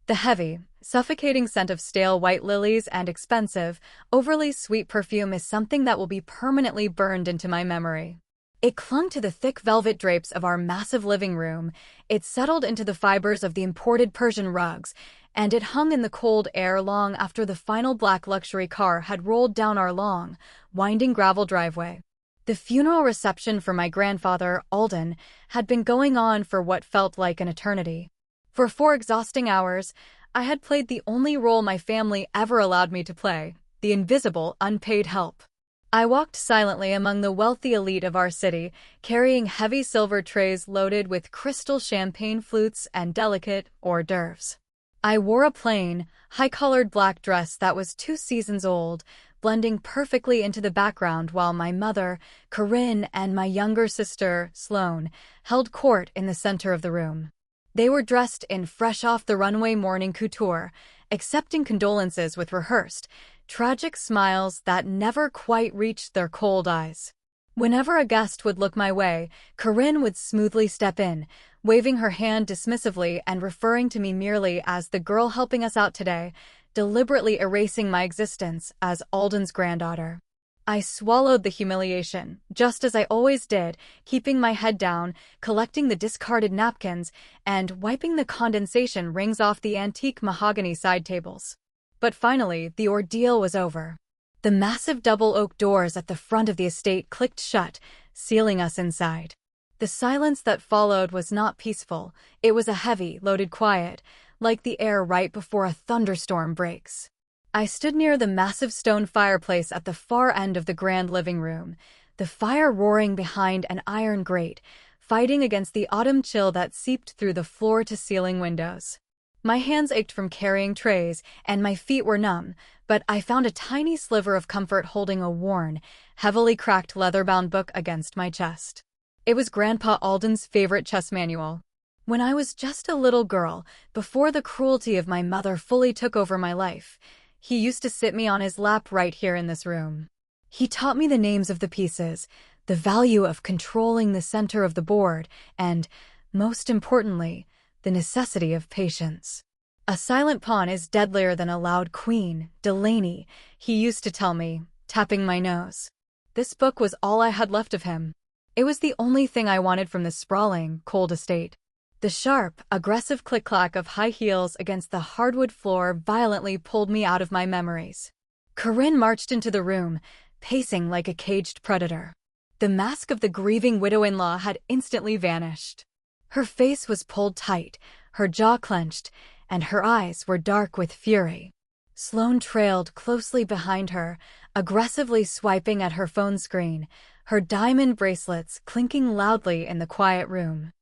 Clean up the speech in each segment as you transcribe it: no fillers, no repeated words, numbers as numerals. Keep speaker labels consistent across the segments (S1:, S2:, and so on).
S1: The heavy, suffocating scent of stale white lilies and expensive, overly sweet perfume is something that will be permanently burned into my memory. It clung to the thick velvet drapes of our massive living room, it settled into the fibers of the imported Persian rugs, and it hung in the cold air long after the final black luxury car had rolled down our long, winding gravel driveway. The funeral reception for my grandfather, Alden, had been going on for what felt like an eternity. For 4 exhausting hours, I had played the only role my family ever allowed me to play, the invisible, unpaid help. I walked silently among the wealthy elite of our city, carrying heavy silver trays loaded with crystal champagne flutes and delicate hors d'oeuvres. I wore a plain, high-collared black dress that was 2 seasons old, blending perfectly into the background while my mother, Corinne, and my younger sister, Sloane, held court in the center of the room. They were dressed in fresh-off-the-runway morning couture, accepting condolences with rehearsed, tragic smiles that never quite reached their cold eyes. Whenever a guest would look my way, Corinne would smoothly step in, waving her hand dismissively and referring to me merely as the girl helping us out today, deliberately erasing my existence as Alden's granddaughter. I swallowed the humiliation, just as I always did, keeping my head down, collecting the discarded napkins, and wiping the condensation rings off the antique mahogany side tables. But finally, the ordeal was over. The massive double oak doors at the front of the estate clicked shut, sealing us inside. The silence that followed was not peaceful. It was a heavy, loaded quiet, like the air right before a thunderstorm breaks. I stood near the massive stone fireplace at the far end of the grand living room, the fire roaring behind an iron grate, fighting against the autumn chill that seeped through the floor-to-ceiling windows. My hands ached from carrying trays, and my feet were numb, but I found a tiny sliver of comfort holding a worn, heavily cracked leather-bound book against my chest. It was Grandpa Alden's favorite chess manual. When I was just a little girl, before the cruelty of my mother fully took over my life, he used to sit me on his lap right here in this room. He taught me the names of the pieces, the value of controlling the center of the board, and, most importantly, the necessity of patience. A silent pawn is deadlier than a loud queen, Delaney, he used to tell me, tapping my nose. This book was all I had left of him. It was the only thing I wanted from this sprawling, cold estate. The sharp, aggressive click-clack of high heels against the hardwood floor violently pulled me out of my memories. Corinne marched into the room, pacing like a caged predator. The mask of the grieving widow-in-law had instantly vanished. Her face was pulled tight, her jaw clenched, and her eyes were dark with fury. Sloane trailed closely behind her, aggressively swiping at her phone screen, her diamond bracelets clinking loudly in the quiet room.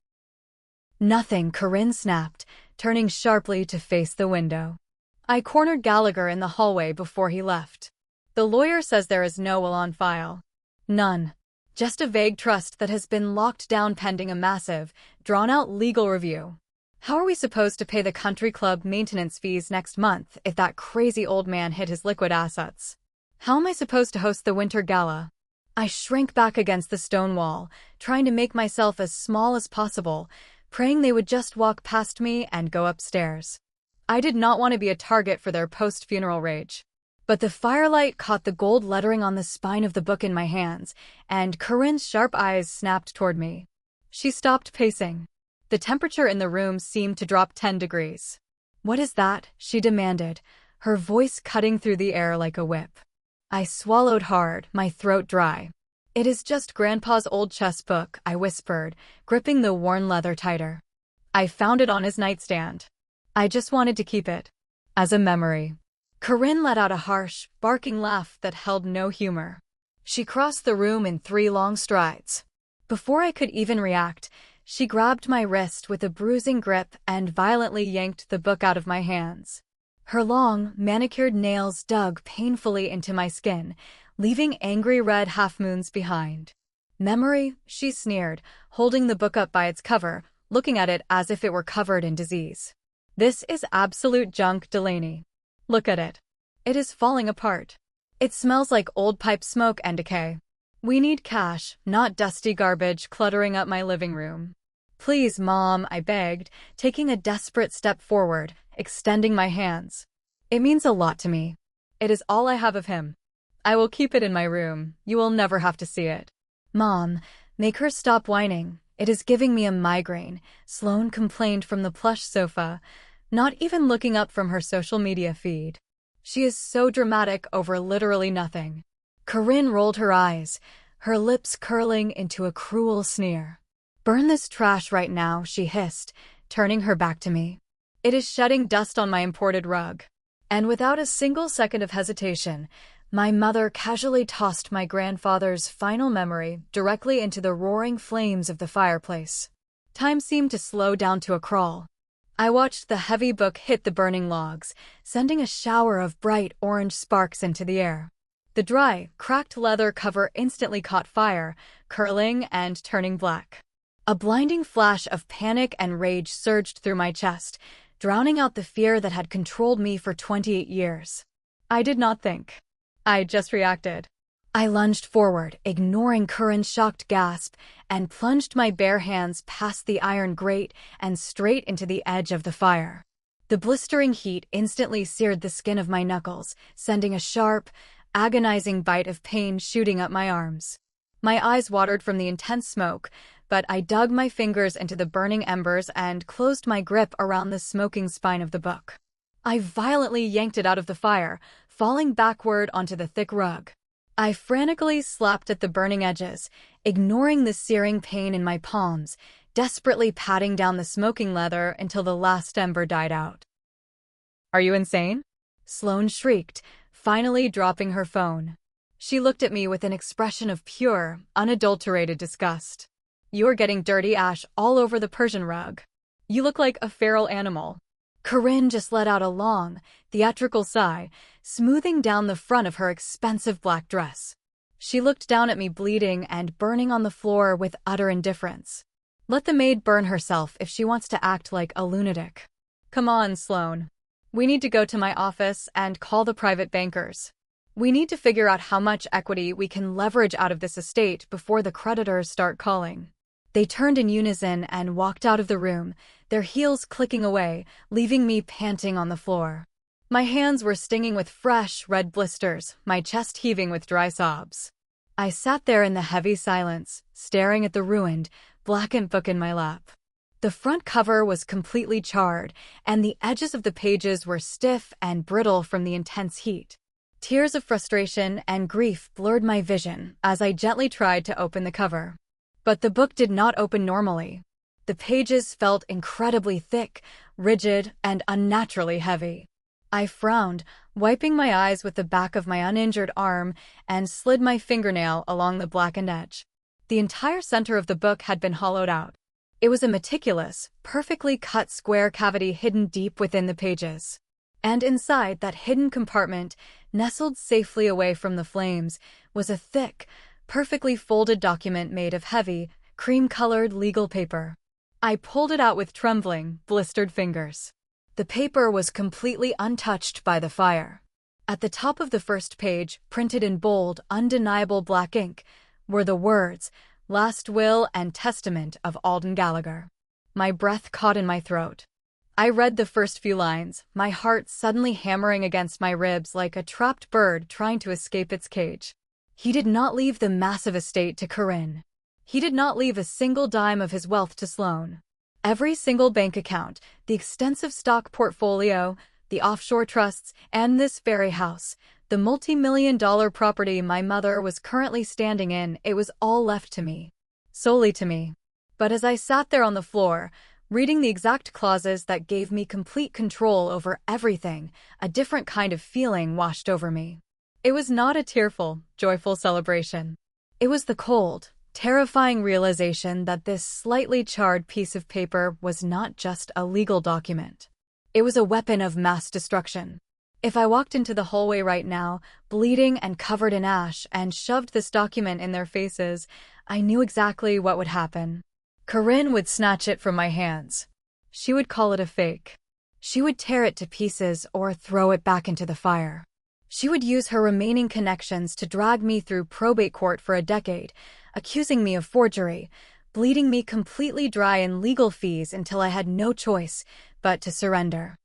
S1: "Nothing," Corinne snapped, turning sharply to face the window. I cornered Gallagher in the hallway before he left. "The lawyer says there is no will on file." "None. Just a vague trust that has been locked down pending a massive, drawn-out legal review. How are we supposed to pay the country club maintenance fees next month if that crazy old man hid his liquid assets? How am I supposed to host the winter gala?" I shrank back against the stone wall, trying to make myself as small as possible, praying they would just walk past me and go upstairs. I did not want to be a target for their post-funeral rage. But the firelight caught the gold lettering on the spine of the book in my hands, and Corinne's sharp eyes snapped toward me. She stopped pacing. The temperature in the room seemed to drop 10 degrees. "What is that?" she demanded, her voice cutting through the air like a whip. I swallowed hard, my throat dry. "It is just Grandpa's old chess book," I whispered, gripping the worn leather tighter. "I found it on his nightstand. I just wanted to keep it. As a memory." Corinne let out a harsh, barking laugh that held no humor. She crossed the room in 3 long strides. Before I could even react, she grabbed my wrist with a bruising grip and violently yanked the book out of my hands. Her long, manicured nails dug painfully into my skin, leaving angry red half-moons behind. "Memory," she sneered, holding the book up by its cover, looking at it as if it were covered in disease. "This is absolute junk, Delaney. Look at it. It is falling apart. It smells like old pipe smoke and decay. We need cash, not dusty garbage cluttering up my living room." "Please, Mom," I begged, taking a desperate step forward, extending my hands. It means a lot to me. It is all I have of him. I will keep it in my room. You will never have to see it. Mom, make her stop whining. It is giving me a migraine, Sloane complained from the plush sofa, not even looking up from her social media feed. She is so dramatic over literally nothing. Corinne rolled her eyes, her lips curling into a cruel sneer. Burn this trash right now, she hissed, turning her back to me. It is shedding dust on my imported rug. And without a single second of hesitation, my mother casually tossed my grandfather's final memory directly into the roaring flames of the fireplace. Time seemed to slow down to a crawl. I watched the heavy book hit the burning logs, sending a shower of bright orange sparks into the air. The dry, cracked leather cover instantly caught fire, curling and turning black. A blinding flash of panic and rage surged through my chest, drowning out the fear that had controlled me for 28 years. I did not think. I just reacted. I lunged forward, ignoring Corinne's shocked gasp, and plunged my bare hands past the iron grate and straight into the edge of the fire. The blistering heat instantly seared the skin of my knuckles, sending a sharp, agonizing bite of pain shooting up my arms. My eyes watered from the intense smoke, but I dug my fingers into the burning embers and closed my grip around the smoking spine of the book. I violently yanked it out of the fire, falling backward onto the thick rug. I frantically slapped at the burning edges, ignoring the searing pain in my palms, desperately patting down the smoking leather until the last ember died out. Are you insane? Sloane shrieked, finally dropping her phone. She looked at me with an expression of pure, unadulterated disgust. You're getting dirty ash all over the Persian rug. You look like a feral animal. Corinne just let out a long, theatrical sigh, smoothing down the front of her expensive black dress. She looked down at me bleeding and burning on the floor with utter indifference. Let the maid burn herself if she wants to act like a lunatic. Come on, Sloane. We need to go to my office and call the private bankers. We need to figure out how much equity we can leverage out of this estate before the creditors start calling. They turned in unison and walked out of the room, their heels clicking away, leaving me panting on the floor. My hands were stinging with fresh, red blisters, my chest heaving with dry sobs. I sat there in the heavy silence, staring at the ruined, blackened book in my lap. The front cover was completely charred, and the edges of the pages were stiff and brittle from the intense heat. Tears of frustration and grief blurred my vision as I gently tried to open the cover. But the book did not open normally. The pages felt incredibly thick, rigid, and unnaturally heavy. I frowned, wiping my eyes with the back of my uninjured arm, and slid my fingernail along the blackened edge. The entire center of the book had been hollowed out. It was a meticulous, perfectly cut square cavity hidden deep within the pages. And inside that hidden compartment, nestled safely away from the flames, was a thick, perfectly folded document made of heavy, cream-colored legal paper. I pulled it out with trembling, blistered fingers. The paper was completely untouched by the fire. At the top of the first page, printed in bold, undeniable black ink, were the words, "Last Will and Testament of Alden Gallagher." My breath caught in my throat. I read the first few lines, my heart suddenly hammering against my ribs like a trapped bird trying to escape its cage. He did not leave the massive estate to Corinne. He did not leave a single dime of his wealth to Sloane. Every single bank account, the extensive stock portfolio, the offshore trusts, and this very house, the multi-million-dollar property my mother was currently standing in, it was all left to me. Solely to me. But as I sat there on the floor, reading the exact clauses that gave me complete control over everything, a different kind of feeling washed over me. It was not a tearful, joyful celebration. It was the cold, terrifying realization that this slightly charred piece of paper was not just a legal document. It was a weapon of mass destruction. If I walked into the hallway right now, bleeding and covered in ash, and shoved this document in their faces, I knew exactly what would happen. Corinne would snatch it from my hands. She would call it a fake. She would tear it to pieces or throw it back into the fire. She would use her remaining connections to drag me through probate court for a decade, accusing me of forgery, bleeding me completely dry in legal fees until I had no choice but to surrender.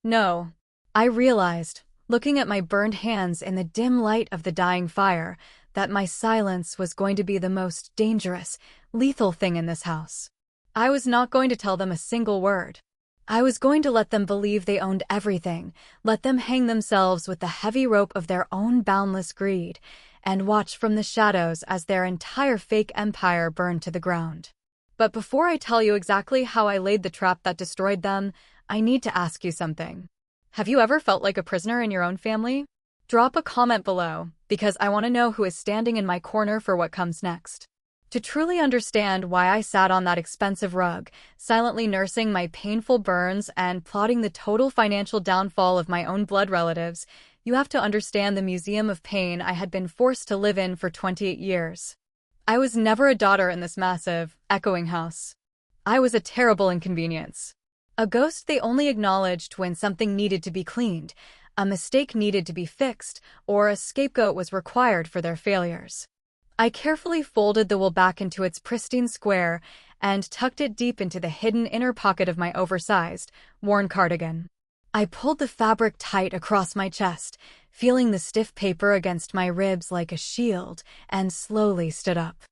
S1: No. I realized, looking at my burned hands in the dim light of the dying fire, that my silence was going to be the most dangerous, lethal thing in this house. I was not going to tell them a single word. I was going to let them believe they owned everything, let them hang themselves with the heavy rope of their own boundless greed, and watch from the shadows as their entire fake empire burned to the ground. But before I tell you exactly how I laid the trap that destroyed them, I need to ask you something. Have you ever felt like a prisoner in your own family? Drop a comment below, because I want to know who is standing in my corner for what comes next. To truly understand why I sat on that expensive rug, silently nursing my painful burns and plotting the total financial downfall of my own blood relatives, you have to understand the museum of pain I had been forced to live in for 28 years. I was never a daughter in this massive, echoing house. I was a terrible inconvenience. A ghost they only acknowledged when something needed to be cleaned, a mistake needed to be fixed, or a scapegoat was required for their failures. I carefully folded the wool back into its pristine square and tucked it deep into the hidden inner pocket of my oversized, worn cardigan. I pulled the fabric tight across my chest, feeling the stiff paper against my ribs like a shield, and slowly stood up.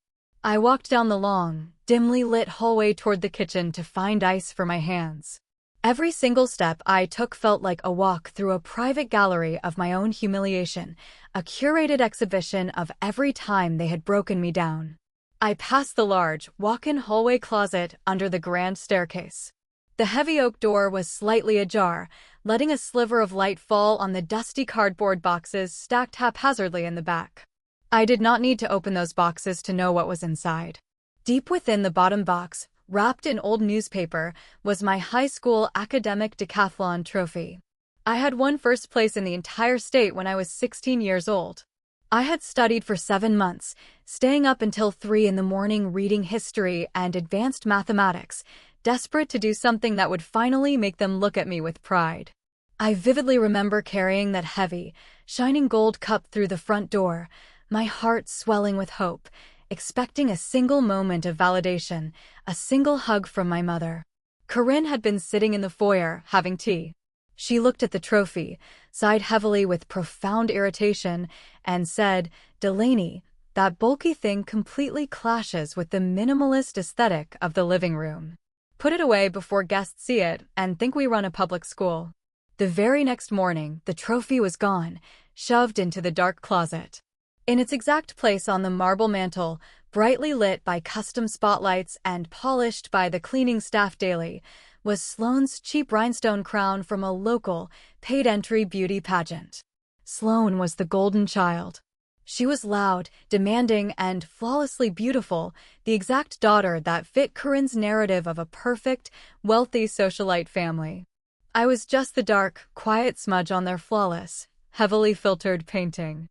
S1: I walked down the long, dimly lit hallway toward the kitchen to find ice for my hands. Every single step I took felt like a walk through a private gallery of my own humiliation, a curated exhibition of every time they had broken me down. I passed the large, walk-in hallway closet under the grand staircase. The heavy oak door was slightly ajar, letting a sliver of light fall on the dusty cardboard boxes stacked haphazardly in the back. I did not need to open those boxes to know what was inside. Deep within the bottom box, wrapped in old newspaper, was my high school academic decathlon trophy. I had won first place in the entire state when I was 16 years old. I had studied for 7 months, staying up until 3 in the morning reading history and advanced mathematics, desperate to do something that would finally make them look at me with pride. I vividly remember carrying that heavy, shining gold cup through the front door, my heart swelling with hope, expecting a single moment of validation, a single hug from my mother. Corinne had been sitting in the foyer, having tea. She looked at the trophy, sighed heavily with profound irritation, and said, "Delaney, that bulky thing completely clashes with the minimalist aesthetic of the living room. Put it away before guests see it and think we run a public school." The very next morning, the trophy was gone, shoved into the dark closet. In its exact place on the marble mantel, brightly lit by custom spotlights and polished by the cleaning staff daily, was Sloane's cheap rhinestone crown from a local, paid-entry beauty pageant. Sloane was the golden child. She was loud, demanding, and flawlessly beautiful, the exact daughter that fit Corinne's narrative of a perfect, wealthy socialite family. I was just the dark, quiet smudge on their flawless, heavily filtered painting.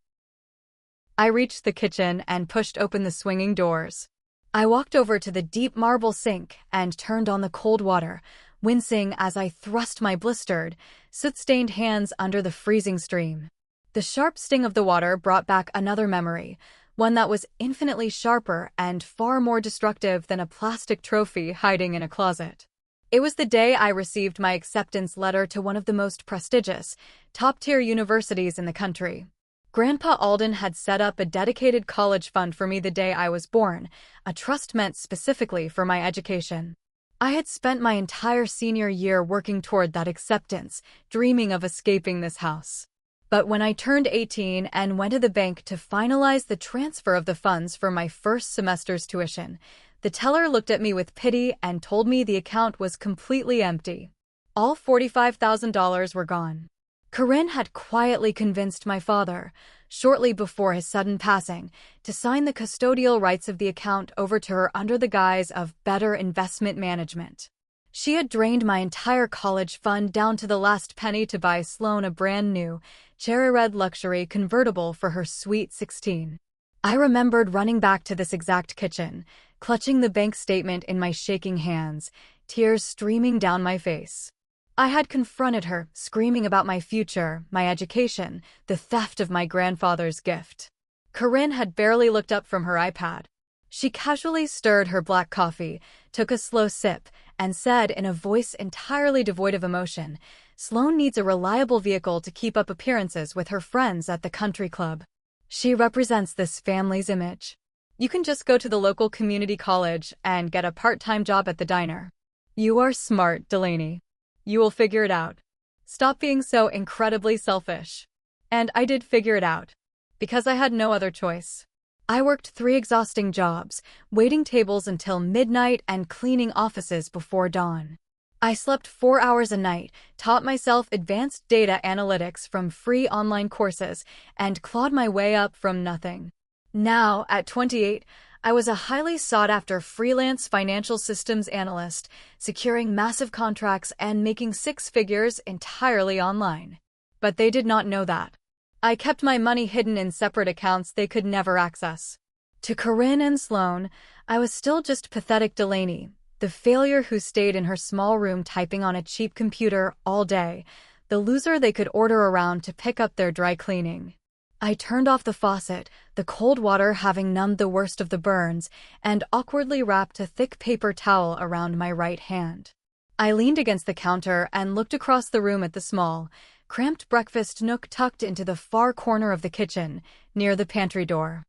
S1: I reached the kitchen and pushed open the swinging doors. I walked over to the deep marble sink and turned on the cold water, wincing as I thrust my blistered, soot-stained hands under the freezing stream. The sharp sting of the water brought back another memory, one that was infinitely sharper and far more destructive than a plastic trophy hiding in a closet. It was the day I received my acceptance letter to one of the most prestigious, top-tier universities in the country. Grandpa Alden had set up a dedicated college fund for me the day I was born, a trust meant specifically for my education. I had spent my entire senior year working toward that acceptance, dreaming of escaping this house. But when I turned 18 and went to the bank to finalize the transfer of the funds for my first semester's tuition, the teller looked at me with pity and told me the account was completely empty. All $45,000 were gone. Corinne had quietly convinced my father, shortly before his sudden passing, to sign the custodial rights of the account over to her under the guise of better investment management. She had drained my entire college fund down to the last penny to buy Sloane a brand new, cherry red luxury convertible for her sweet 16. I remembered running back to this exact kitchen, clutching the bank statement in my shaking hands, tears streaming down my face. I had confronted her, screaming about my future, my education, the theft of my grandfather's gift. Corinne had barely looked up from her iPad. She casually stirred her black coffee, took a slow sip, and said in a voice entirely devoid of emotion, "Sloane needs a reliable vehicle to keep up appearances with her friends at the country club. She represents this family's image. You can just go to the local community college and get a part-time job at the diner. You are smart, Delaney. You will figure it out. Stop being so incredibly selfish." And I did figure it out, because I had no other choice. I worked 3 exhausting jobs, waiting tables until midnight and cleaning offices before dawn. I slept 4 hours a night, taught myself advanced data analytics from free online courses, and clawed my way up from nothing. Now, at 28, I was a highly sought-after freelance financial systems analyst, securing massive contracts and making 6 figures entirely online. But they did not know that. I kept my money hidden in separate accounts they could never access. To Corinne and Sloane, I was still just pathetic Delaney, the failure who stayed in her small room typing on a cheap computer all day, the loser they could order around to pick up their dry cleaning. I turned off the faucet, the cold water having numbed the worst of the burns, and awkwardly wrapped a thick paper towel around my right hand. I leaned against the counter and looked across the room at the small, cramped breakfast nook tucked into the far corner of the kitchen, near the pantry door.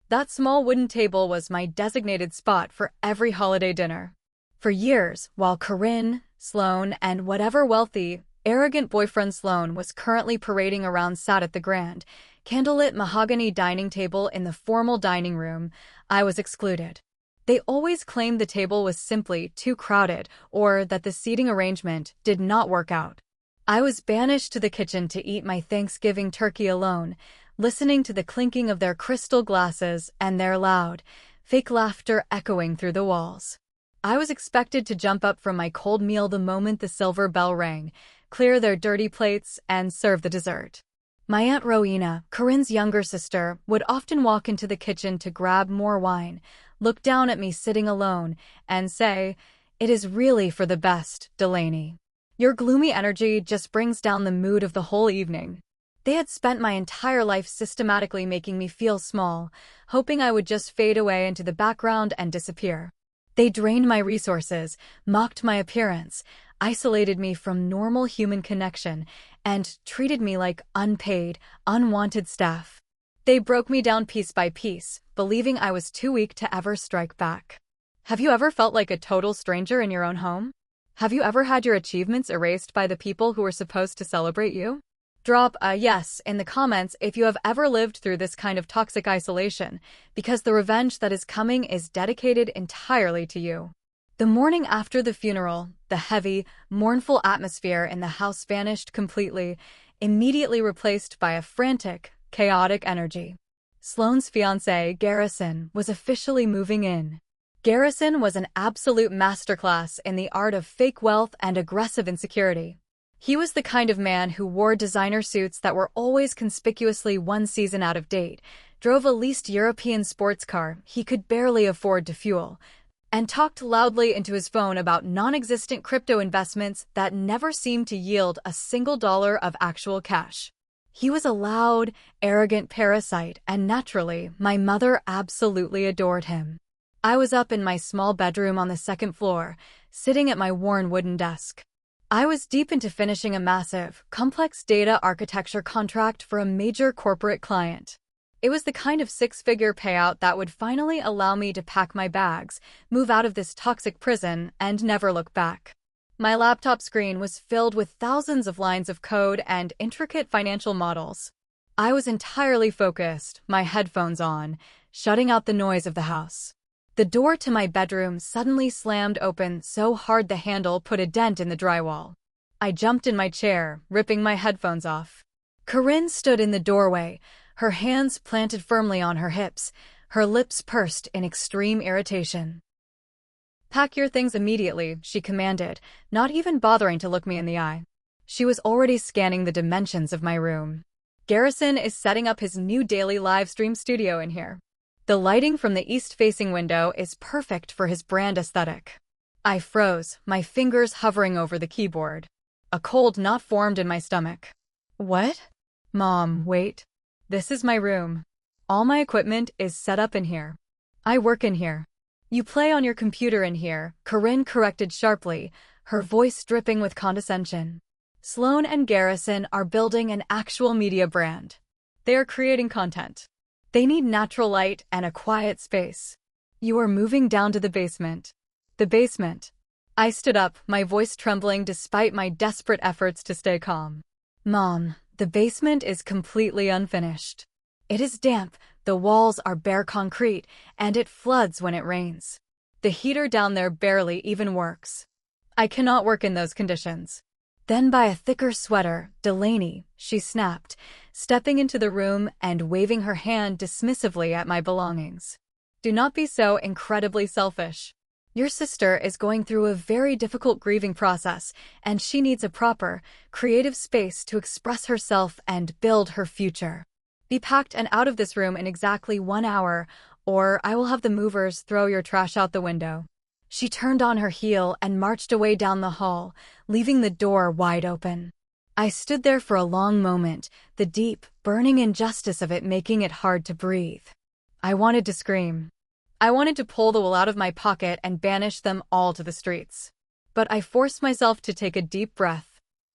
S1: That small wooden table was my designated spot for every holiday dinner. For years, while Corinne, Sloane, and whatever wealthy, arrogant boyfriend Sloane was currently parading around sat at the grand, candlelit mahogany dining table in the formal dining room, I was excluded. They always claimed the table was simply too crowded or that the seating arrangement did not work out. I was banished to the kitchen to eat my Thanksgiving turkey alone, listening to the clinking of their crystal glasses and their loud, fake laughter echoing through the walls. I was expected to jump up from my cold meal the moment the silver bell rang, clear their dirty plates, and serve the dessert. My Aunt Rowena, Corinne's younger sister, would often walk into the kitchen to grab more wine, look down at me sitting alone, and say, "It is really for the best, Delaney. Your gloomy energy just brings down the mood of the whole evening." They had spent my entire life systematically making me feel small, hoping I would just fade away into the background and disappear. They drained my resources, mocked my appearance, isolated me from normal human connection, and treated me like unpaid, unwanted staff. They broke me down piece by piece, believing I was too weak to ever strike back. Have you ever felt like a total stranger in your own home? Have you ever had your achievements erased by the people who were supposed to celebrate you? Drop a yes in the comments if you have ever lived through this kind of toxic isolation, because the revenge that is coming is dedicated entirely to you. The morning after the funeral, the heavy, mournful atmosphere in the house vanished completely, immediately replaced by a frantic, chaotic energy. Sloane's fiancé, Garrison, was officially moving in. Garrison was an absolute masterclass in the art of fake wealth and aggressive insecurity. He was the kind of man who wore designer suits that were always conspicuously one season out of date, drove a leased European sports car he could barely afford to fuel, and talked loudly into his phone about non-existent crypto investments that never seemed to yield a single dollar of actual cash. He was a loud, arrogant parasite, and naturally, my mother absolutely adored him. I was up in my small bedroom on the 2nd floor, sitting at my worn wooden desk. I was deep into finishing a massive, complex data architecture contract for a major corporate client. It was the kind of 6-figure payout that would finally allow me to pack my bags, move out of this toxic prison, and never look back. My laptop screen was filled with thousands of lines of code and intricate financial models. I was entirely focused, my headphones on, shutting out the noise of the house. The door to my bedroom suddenly slammed open so hard the handle put a dent in the drywall. I jumped in my chair, ripping my headphones off. Corinne stood in the doorway, her hands planted firmly on her hips, her lips pursed in extreme irritation. "Pack your things immediately," she commanded, not even bothering to look me in the eye. She was already scanning the dimensions of my room. "Garrison is setting up his new daily live stream studio in here. The lighting from the east-facing window is perfect for his brand aesthetic." I froze, my fingers hovering over the keyboard. A cold knot formed in my stomach. "What?" "Mom, wait. This is my room. All my equipment is set up in here. I work in here. You play on your computer in here, Corinne corrected sharply, her voice dripping with condescension. Sloan and Garrison are building an actual media brand. They are creating content. They need natural light and a quiet space. You are moving down to the basement. The basement. I stood up, my voice trembling despite my desperate efforts to stay calm. Mom, the basement is completely unfinished. It is damp, the walls are bare concrete, and it floods when it rains. The heater down there barely even works. I cannot work in those conditions. Then by a thicker sweater, Delaney, she snapped, stepping into the room and waving her hand dismissively at my belongings. Do not be so incredibly selfish. Your sister is going through a very difficult grieving process, and she needs a proper, creative space to express herself and build her future. Be packed and out of this room in exactly 1 hour, or I will have the movers throw your trash out the window. She turned on her heel and marched away down the hall, leaving the door wide open. I stood there for a long moment, the deep, burning injustice of it making it hard to breathe. I wanted to scream. I wanted to pull the wool out of my pocket and banish them all to the streets. But I forced myself to take a deep breath.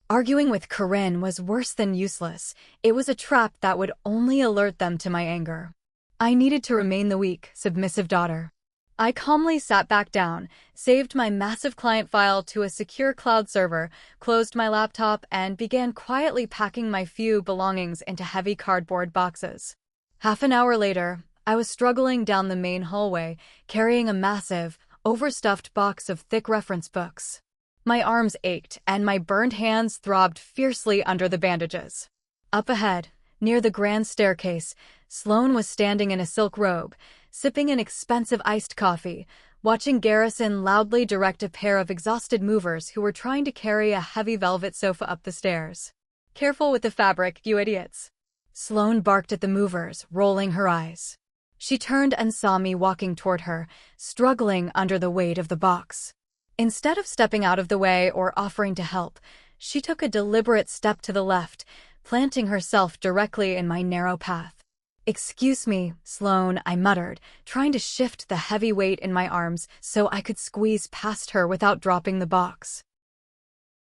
S1: Arguing with Corinne was worse than useless. It was a trap that would only alert them to my anger. I needed to remain the weak, submissive daughter. I calmly sat back down, saved my massive client file to a secure cloud server, closed my laptop, and began quietly packing my few belongings into heavy cardboard boxes. Half an hour later, I was struggling down the main hallway, carrying a massive, overstuffed box of thick reference books. My arms ached, and my burned hands throbbed fiercely under the bandages. Up ahead, near the grand staircase, Sloan was standing in a silk robe, sipping an expensive iced coffee, watching Garrison loudly direct a pair of exhausted movers who were trying to carry a heavy velvet sofa up the stairs. "Careful with the fabric, you idiots." Sloan barked at the movers, rolling her eyes. She turned and saw me walking toward her, struggling under the weight of the box. Instead of stepping out of the way or offering to help, she took a deliberate step to the left, planting herself directly in my narrow path. "Excuse me, Sloan," I muttered, trying to shift the heavy weight in my arms so I could squeeze past her without dropping the box.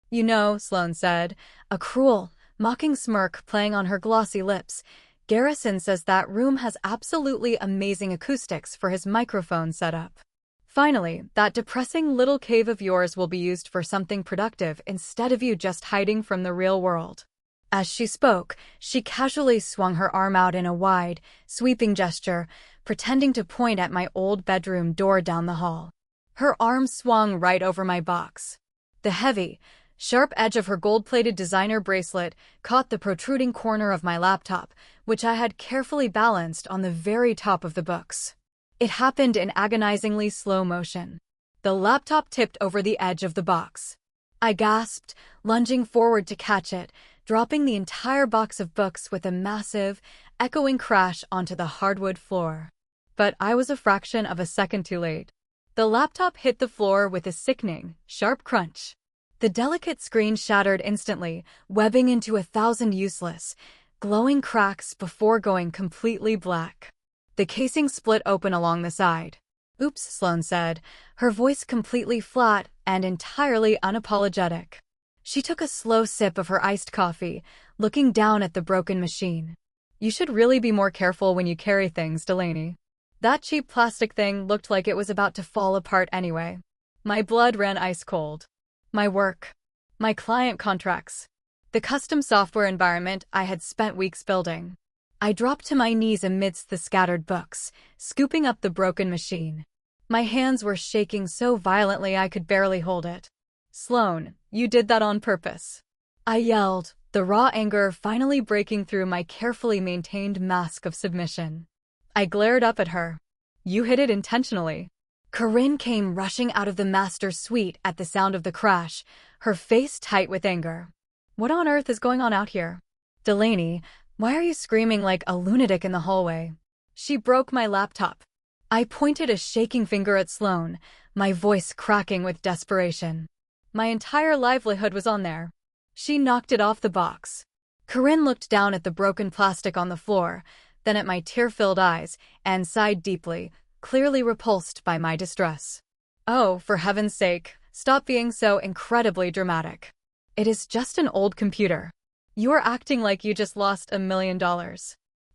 S1: "You know," Sloan said, a cruel, mocking smirk playing on her glossy lips, "Garrison says that room has absolutely amazing acoustics for his microphone setup. Finally, that depressing little cave of yours will be used for something productive instead of you just hiding from the real world." As she spoke, she casually swung her arm out in a wide, sweeping gesture, pretending to point at my old bedroom door down the hall. Her arm swung right over my box. The heavy, sharp edge of her gold-plated designer bracelet caught the protruding corner of my laptop, which I had carefully balanced on the very top of the books. It happened in agonizingly slow motion. The laptop tipped over the edge of the box. I gasped, lunging forward to catch it, dropping the entire box of books with a massive, echoing crash onto the hardwood floor. But I was a fraction of a second too late. The laptop hit the floor with a sickening, sharp crunch. The delicate screen shattered instantly, webbing into 1,000 useless, glowing cracks before going completely black. The casing split open along the side. "Oops," Sloan said, her voice completely flat and entirely unapologetic. She took a slow sip of her iced coffee, looking down at the broken machine. "You should really be more careful when you carry things, Delaney. That cheap plastic thing looked like it was about to fall apart anyway." My blood ran ice cold. My work. My client contracts. The custom software environment I had spent weeks building. I dropped to my knees amidst the scattered books, scooping up the broken machine. My hands were shaking so violently I could barely hold it. "Sloan, you did that on purpose," I yelled, the raw anger finally breaking through my carefully maintained mask of submission. I glared up at her. "You hit it intentionally." Corinne came rushing out of the master's suite at the sound of the crash, her face tight with anger. "What on earth is going on out here? Delaney, why are you screaming like a lunatic in the hallway?" "She broke my laptop." I pointed a shaking finger at Sloan, my voice cracking with desperation. "My entire livelihood was on there. She knocked it off the box." Corinne looked down at the broken plastic on the floor, then at my tear-filled eyes, and sighed deeply, clearly repulsed by my distress. "Oh, for heaven's sake, stop being so incredibly dramatic. It is just an old computer. You are acting like you just lost $1 million.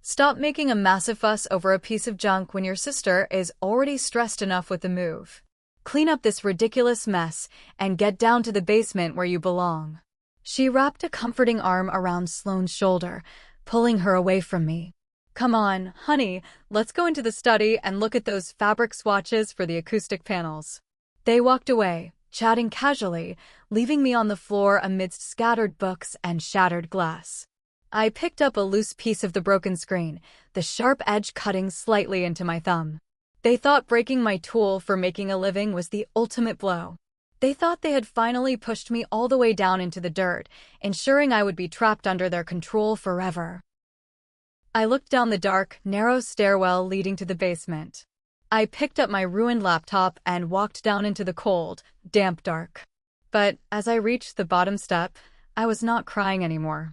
S1: Stop making a massive fuss over a piece of junk when your sister is already stressed enough with the move. Clean up this ridiculous mess and get down to the basement where you belong." She wrapped a comforting arm around Sloane's shoulder, pulling her away from me. "Come on, honey, let's go into the study and look at those fabric swatches for the acoustic panels." They walked away, chatting casually, leaving me on the floor amidst scattered books and shattered glass. I picked up a loose piece of the broken screen, the sharp edge cutting slightly into my thumb. They thought breaking my tool for making a living was the ultimate blow. They thought they had finally pushed me all the way down into the dirt, ensuring I would be trapped under their control forever. I looked down the dark, narrow stairwell leading to the basement. I picked up my ruined laptop and walked down into the cold, damp dark. But as I reached the bottom step, I was not crying anymore.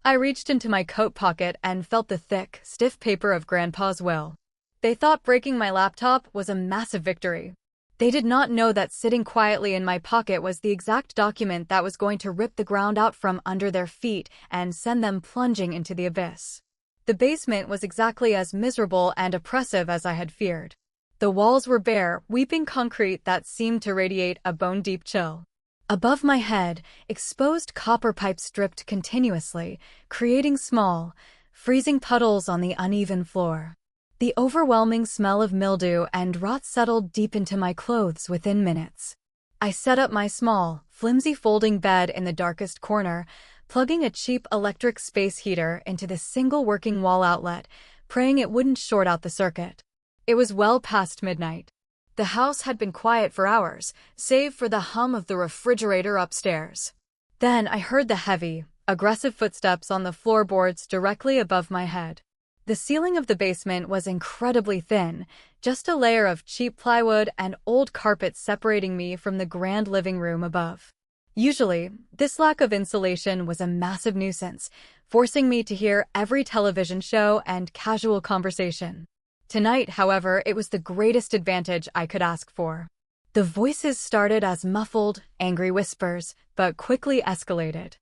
S1: I reached into my coat pocket and felt the thick, stiff paper of Grandpa's will. They thought breaking my laptop was a massive victory. They did not know that sitting quietly in my pocket was the exact document that was going to rip the ground out from under their feet and send them plunging into the abyss. The basement was exactly as miserable and oppressive as I had feared. The walls were bare, weeping concrete that seemed to radiate a bone-deep chill. Above my head, exposed copper pipes dripped continuously, creating small, freezing puddles on the uneven floor. The overwhelming smell of mildew and rot settled deep into my clothes within minutes. I set up my small, flimsy folding bed in the darkest corner, plugging a cheap electric space heater into the single working wall outlet, praying it wouldn't short out the circuit. It was well past midnight. The house had been quiet for hours, save for the hum of the refrigerator upstairs. Then I heard the heavy, aggressive footsteps on the floorboards directly above my head. The ceiling of the basement was incredibly thin, just a layer of cheap plywood and old carpet separating me from the grand living room above. Usually, this lack of insulation was a massive nuisance, forcing me to hear every television show and casual conversation. Tonight, however, it was the greatest advantage I could ask for. The voices started as muffled, angry whispers, but quickly escalated.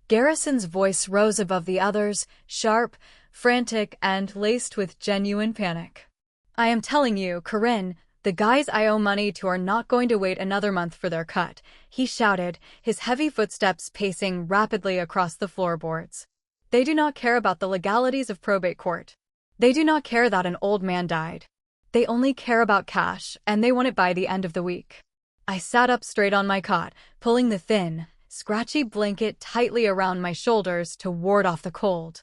S1: Garrison's voice rose above the others, sharp, frantic, and laced with genuine panic. "I am telling you, Corinne, the guys I owe money to are not going to wait another month for their cut," he shouted, his heavy footsteps pacing rapidly across the floorboards. "They do not care about the legalities of probate court. They do not care that an old man died. They only care about cash, and they want it by the end of the week." I sat up straight on my cot, pulling the thin, scratchy blanket tightly around my shoulders to ward off the cold.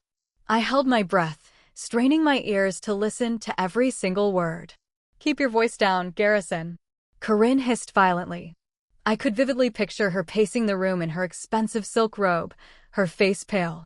S1: I held my breath, straining my ears to listen to every single word. "Keep your voice down, Garrison," Corinne hissed violently. I could vividly picture her pacing the room in her expensive silk robe, her face pale.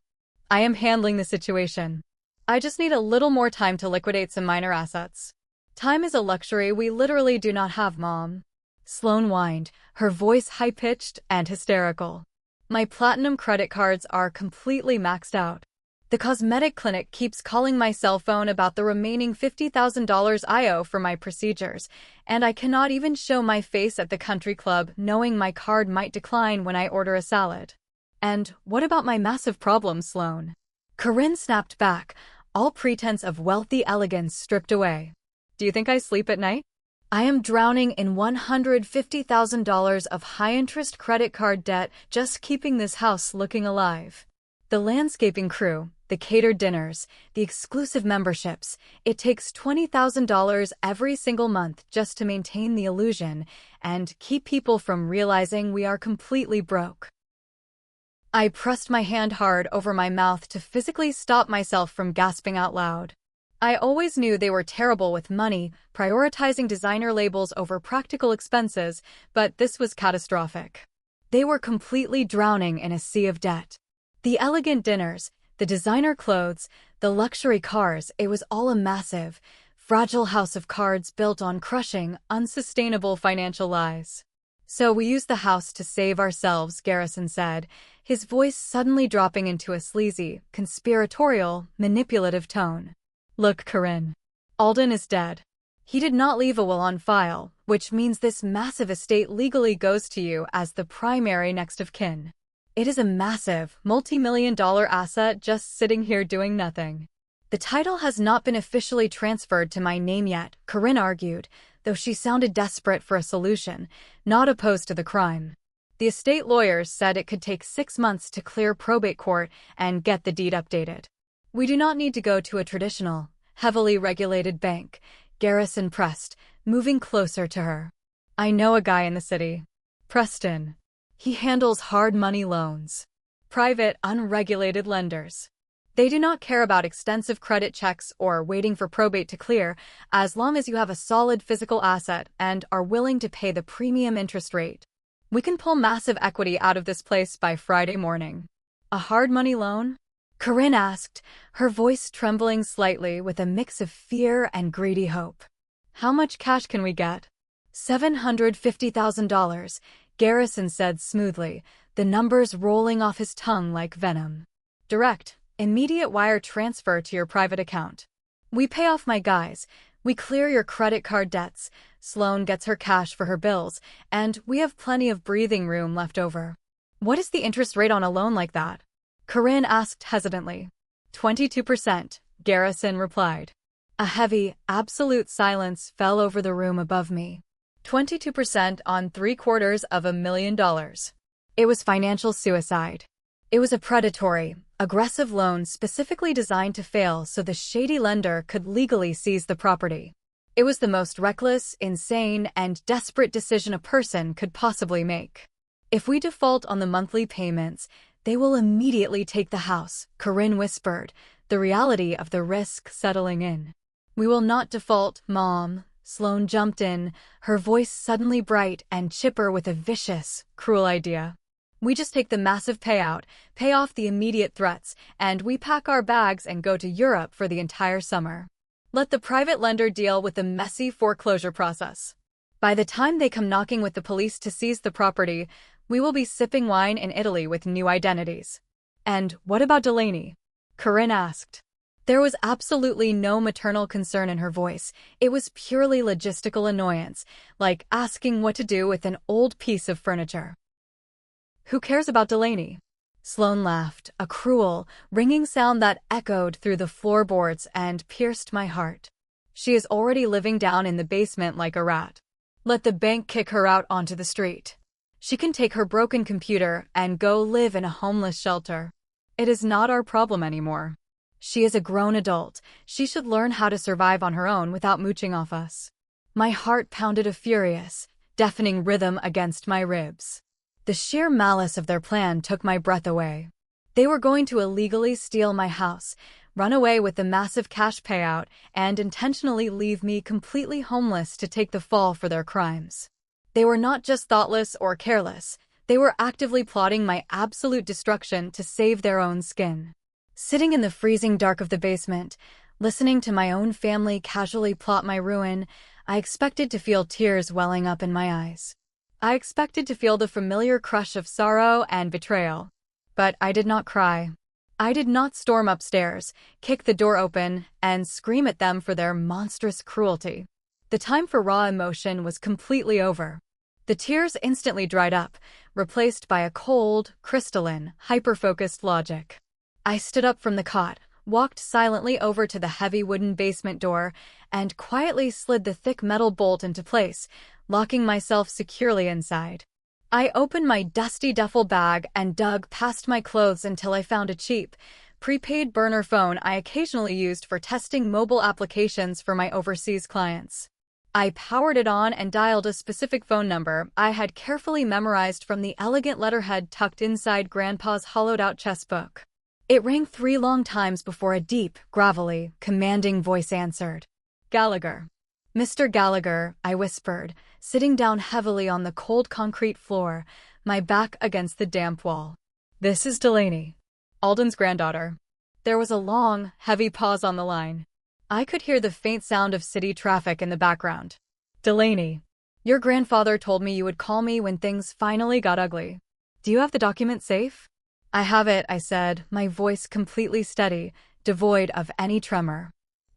S1: "I am handling the situation. I just need a little more time to liquidate some minor assets." "Time is a luxury we literally do not have, Mom," Sloane whined, her voice high-pitched and hysterical. "My platinum credit cards are completely maxed out. The cosmetic clinic keeps calling my cell phone about the remaining $50,000 I owe for my procedures, and I cannot even show my face at the country club knowing my card might decline when I order a salad." "And what about my massive problem, Sloane?" Corinne snapped back, all pretense of wealthy elegance stripped away. "Do you think I sleep at night? I am drowning in $150,000 of high-interest credit card debt just keeping this house looking alive. The landscaping crew, the catered dinners, the exclusive memberships, it takes $20,000 every single month just to maintain the illusion and keep people from realizing we are completely broke." I pressed my hand hard over my mouth to physically stop myself from gasping out loud. I always knew they were terrible with money, prioritizing designer labels over practical expenses, but this was catastrophic. They were completely drowning in a sea of debt. The elegant dinners, the designer clothes, the luxury cars, it was all a massive, fragile house of cards built on crushing, unsustainable financial lies. "So we used the house to save ourselves," Garrison said, his voice suddenly dropping into a sleazy, conspiratorial, manipulative tone. "Look, Corinne. Alden is dead. He did not leave a will on file, which means this massive estate legally goes to you as the primary next of kin. It is a massive, multi-million-dollar asset just sitting here doing nothing. The title has not been officially transferred to my name yet, Corinne argued, though she sounded desperate for a solution, not opposed to the crime. The estate lawyers said it could take 6 months to clear probate court and get the deed updated. We do not need to go to a traditional, heavily regulated bank, Garrison pressed, moving closer to her. I know a guy in the city. Preston. He handles hard money loans. Private, unregulated lenders. They do not care about extensive credit checks or waiting for probate to clear, as long as you have a solid physical asset and are willing to pay the premium interest rate. We can pull massive equity out of this place by Friday morning. A hard money loan? Corinne asked, her voice trembling slightly with a mix of fear and greedy hope. How much cash can we get? $750,000, Garrison said smoothly, the numbers rolling off his tongue like venom. Direct, immediate wire transfer to your private account. We pay off my guys, we clear your credit card debts, Sloane gets her cash for her bills, and we have plenty of breathing room left over. What is the interest rate on a loan like that? Corinne asked hesitantly. 22%, Garrison replied. A heavy, absolute silence fell over the room above me. 22% on $750,000. It was financial suicide. It was a predatory, aggressive loan specifically designed to fail so the shady lender could legally seize the property. It was the most reckless, insane, and desperate decision a person could possibly make. If we default on the monthly payments, they will immediately take the house, Corinne whispered, the reality of the risk settling in. We will not default, Mom, Sloane jumped in, her voice suddenly bright and chipper with a vicious, cruel idea. We just take the massive payout, pay off the immediate threats, and we pack our bags and go to Europe for the entire summer. Let the private lender deal with the messy foreclosure process. By the time they come knocking with the police to seize the property, we will be sipping wine in Italy with new identities. And what about Delaney? Corinne asked. There was absolutely no maternal concern in her voice. It was purely logistical annoyance, like asking what to do with an old piece of furniture. Who cares about Delaney? Sloane laughed, a cruel, ringing sound that echoed through the floorboards and pierced my heart. She is already living down in the basement like a rat. Let the bank kick her out onto the street. She can take her broken computer and go live in a homeless shelter. It is not our problem anymore. She is a grown adult. She should learn how to survive on her own without mooching off us. My heart pounded a furious, deafening rhythm against my ribs. The sheer malice of their plan took my breath away. They were going to illegally steal my house, run away with the massive cash payout, and intentionally leave me completely homeless to take the fall for their crimes. They were not just thoughtless or careless, they were actively plotting my absolute destruction to save their own skin. Sitting in the freezing dark of the basement, listening to my own family casually plot my ruin, I expected to feel tears welling up in my eyes. I expected to feel the familiar crush of sorrow and betrayal. But I did not cry. I did not storm upstairs, kick the door open, and scream at them for their monstrous cruelty. The time for raw emotion was completely over. The tears instantly dried up, replaced by a cold, crystalline, hyper-focused logic. I stood up from the cot, walked silently over to the heavy wooden basement door, and quietly slid the thick metal bolt into place, locking myself securely inside. I opened my dusty duffel bag and dug past my clothes until I found a cheap, prepaid burner phone I occasionally used for testing mobile applications for my overseas clients. I powered it on and dialed a specific phone number I had carefully memorized from the elegant letterhead tucked inside Grandpa's hollowed-out chess book. It rang 3 long times before a deep, gravelly, commanding voice answered. Gallagher. Mr. Gallagher, I whispered, sitting down heavily on the cold concrete floor, my back against the damp wall. This is Delaney, Alden's granddaughter. There was a long, heavy pause on the line. I could hear the faint sound of city traffic in the background. Delaney, your grandfather told me you would call me when things finally got ugly. Do you have the document safe? I have it, I said, my voice completely steady, devoid of any tremor.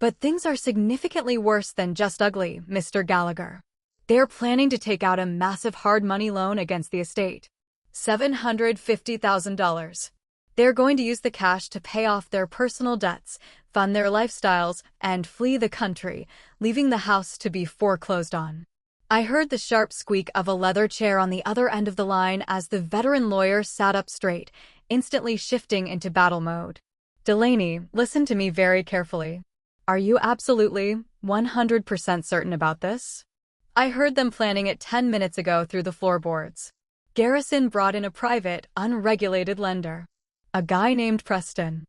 S1: But things are significantly worse than just ugly, Mr. Gallagher. They're planning to take out a massive hard money loan against the estate. $750,000. They're going to use the cash to pay off their personal debts, fund their lifestyles, and flee the country, leaving the house to be foreclosed on. I heard the sharp squeak of a leather chair on the other end of the line as the veteran lawyer sat up straight, instantly shifting into battle mode. Delaney, listen to me very carefully. Are you absolutely 100% certain about this? I heard them planning it 10 minutes ago through the floorboards. Garrison brought in a private, unregulated lender. A guy named Preston.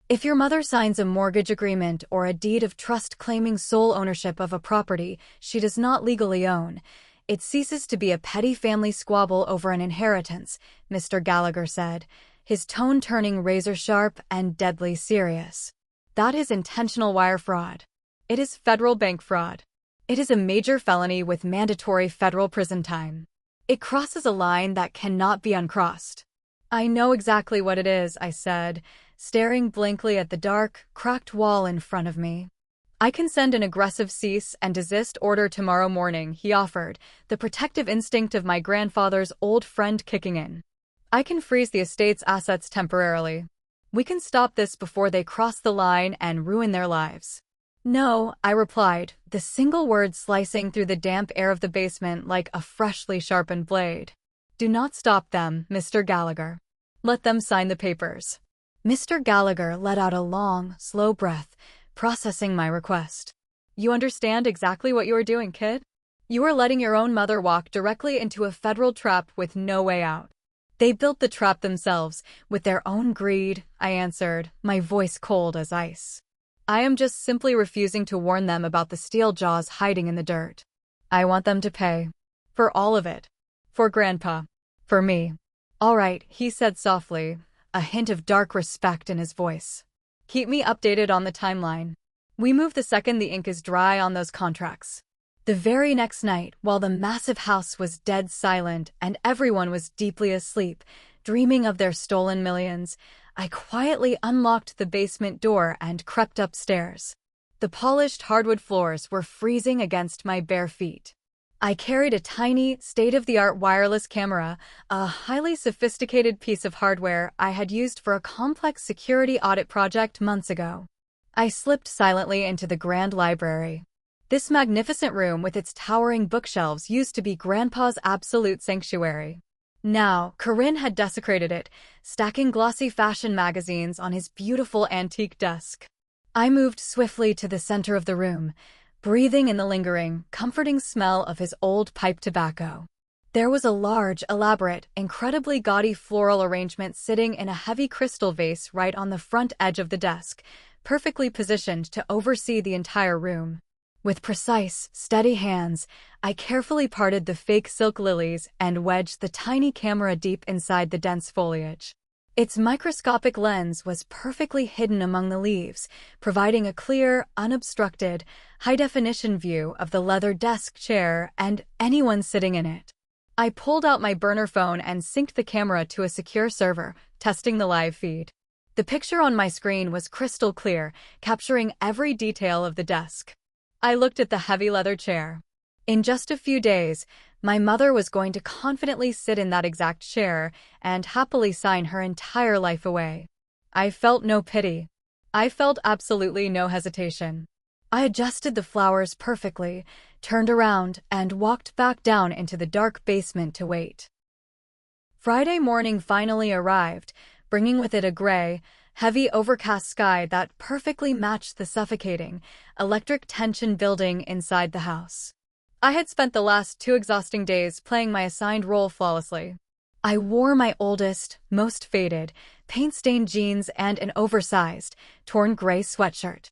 S1: If your mother signs a mortgage agreement or a deed of trust claiming sole ownership of a property she does not legally own, it ceases to be a petty family squabble over an inheritance, Mr. Gallagher said, his tone turning razor-sharp and deadly serious. That is intentional wire fraud. It is federal bank fraud. It is a major felony with mandatory federal prison time. It crosses a line that cannot be uncrossed. I know exactly what it is, I said, staring blankly at the dark, cracked wall in front of me. I can send an aggressive cease and desist order tomorrow morning, he offered, the protective instinct of my grandfather's old friend kicking in. I can freeze the estate's assets temporarily. We can stop this before they cross the line and ruin their lives. No, I replied, the single word slicing through the damp air of the basement like a freshly sharpened blade. Do not stop them, Mr. Gallagher. Let them sign the papers. Mr. Gallagher let out a long, slow breath, processing my request. You understand exactly what you are doing, kid? You are letting your own mother walk directly into a federal trap with no way out. They built the trap themselves, with their own greed, I answered, my voice cold as ice. I am just simply refusing to warn them about the steel jaws hiding in the dirt. I want them to pay. For all of it. For Grandpa. For me. All right, he said softly, a hint of dark respect in his voice. Keep me updated on the timeline. We move the second the ink is dry on those contracts. The very next night, while the massive house was dead silent and everyone was deeply asleep, dreaming of their stolen millions, I quietly unlocked the basement door and crept upstairs. The polished hardwood floors were freezing against my bare feet. I carried a tiny, state-of-the-art wireless camera, a highly sophisticated piece of hardware I had used for a complex security audit project months ago. I slipped silently into the grand library. This magnificent room with its towering bookshelves used to be Grandpa's absolute sanctuary. Now, Corinne had desecrated it, stacking glossy fashion magazines on his beautiful antique desk. I moved swiftly to the center of the room, breathing in the lingering, comforting smell of his old pipe tobacco. There was a large, elaborate, incredibly gaudy floral arrangement sitting in a heavy crystal vase right on the front edge of the desk, perfectly positioned to oversee the entire room. With precise, steady hands, I carefully parted the fake silk lilies and wedged the tiny camera deep inside the dense foliage. Its microscopic lens was perfectly hidden among the leaves, providing a clear, unobstructed, high-definition view of the leather desk chair and anyone sitting in it. I pulled out my burner phone and synced the camera to a secure server, testing the live feed. The picture on my screen was crystal clear, capturing every detail of the desk. I looked at the heavy leather chair. In just a few days, my mother was going to confidently sit in that exact chair and happily sign her entire life away. I felt no pity. I felt absolutely no hesitation. I adjusted the flowers perfectly, turned around, and walked back down into the dark basement to wait. Friday morning finally arrived, bringing with it a gray, heavy overcast sky that perfectly matched the suffocating, electric tension building inside the house. I had spent the last 2 exhausting days playing my assigned role flawlessly. I wore my oldest, most faded, paint-stained jeans and an oversized, torn gray sweatshirt.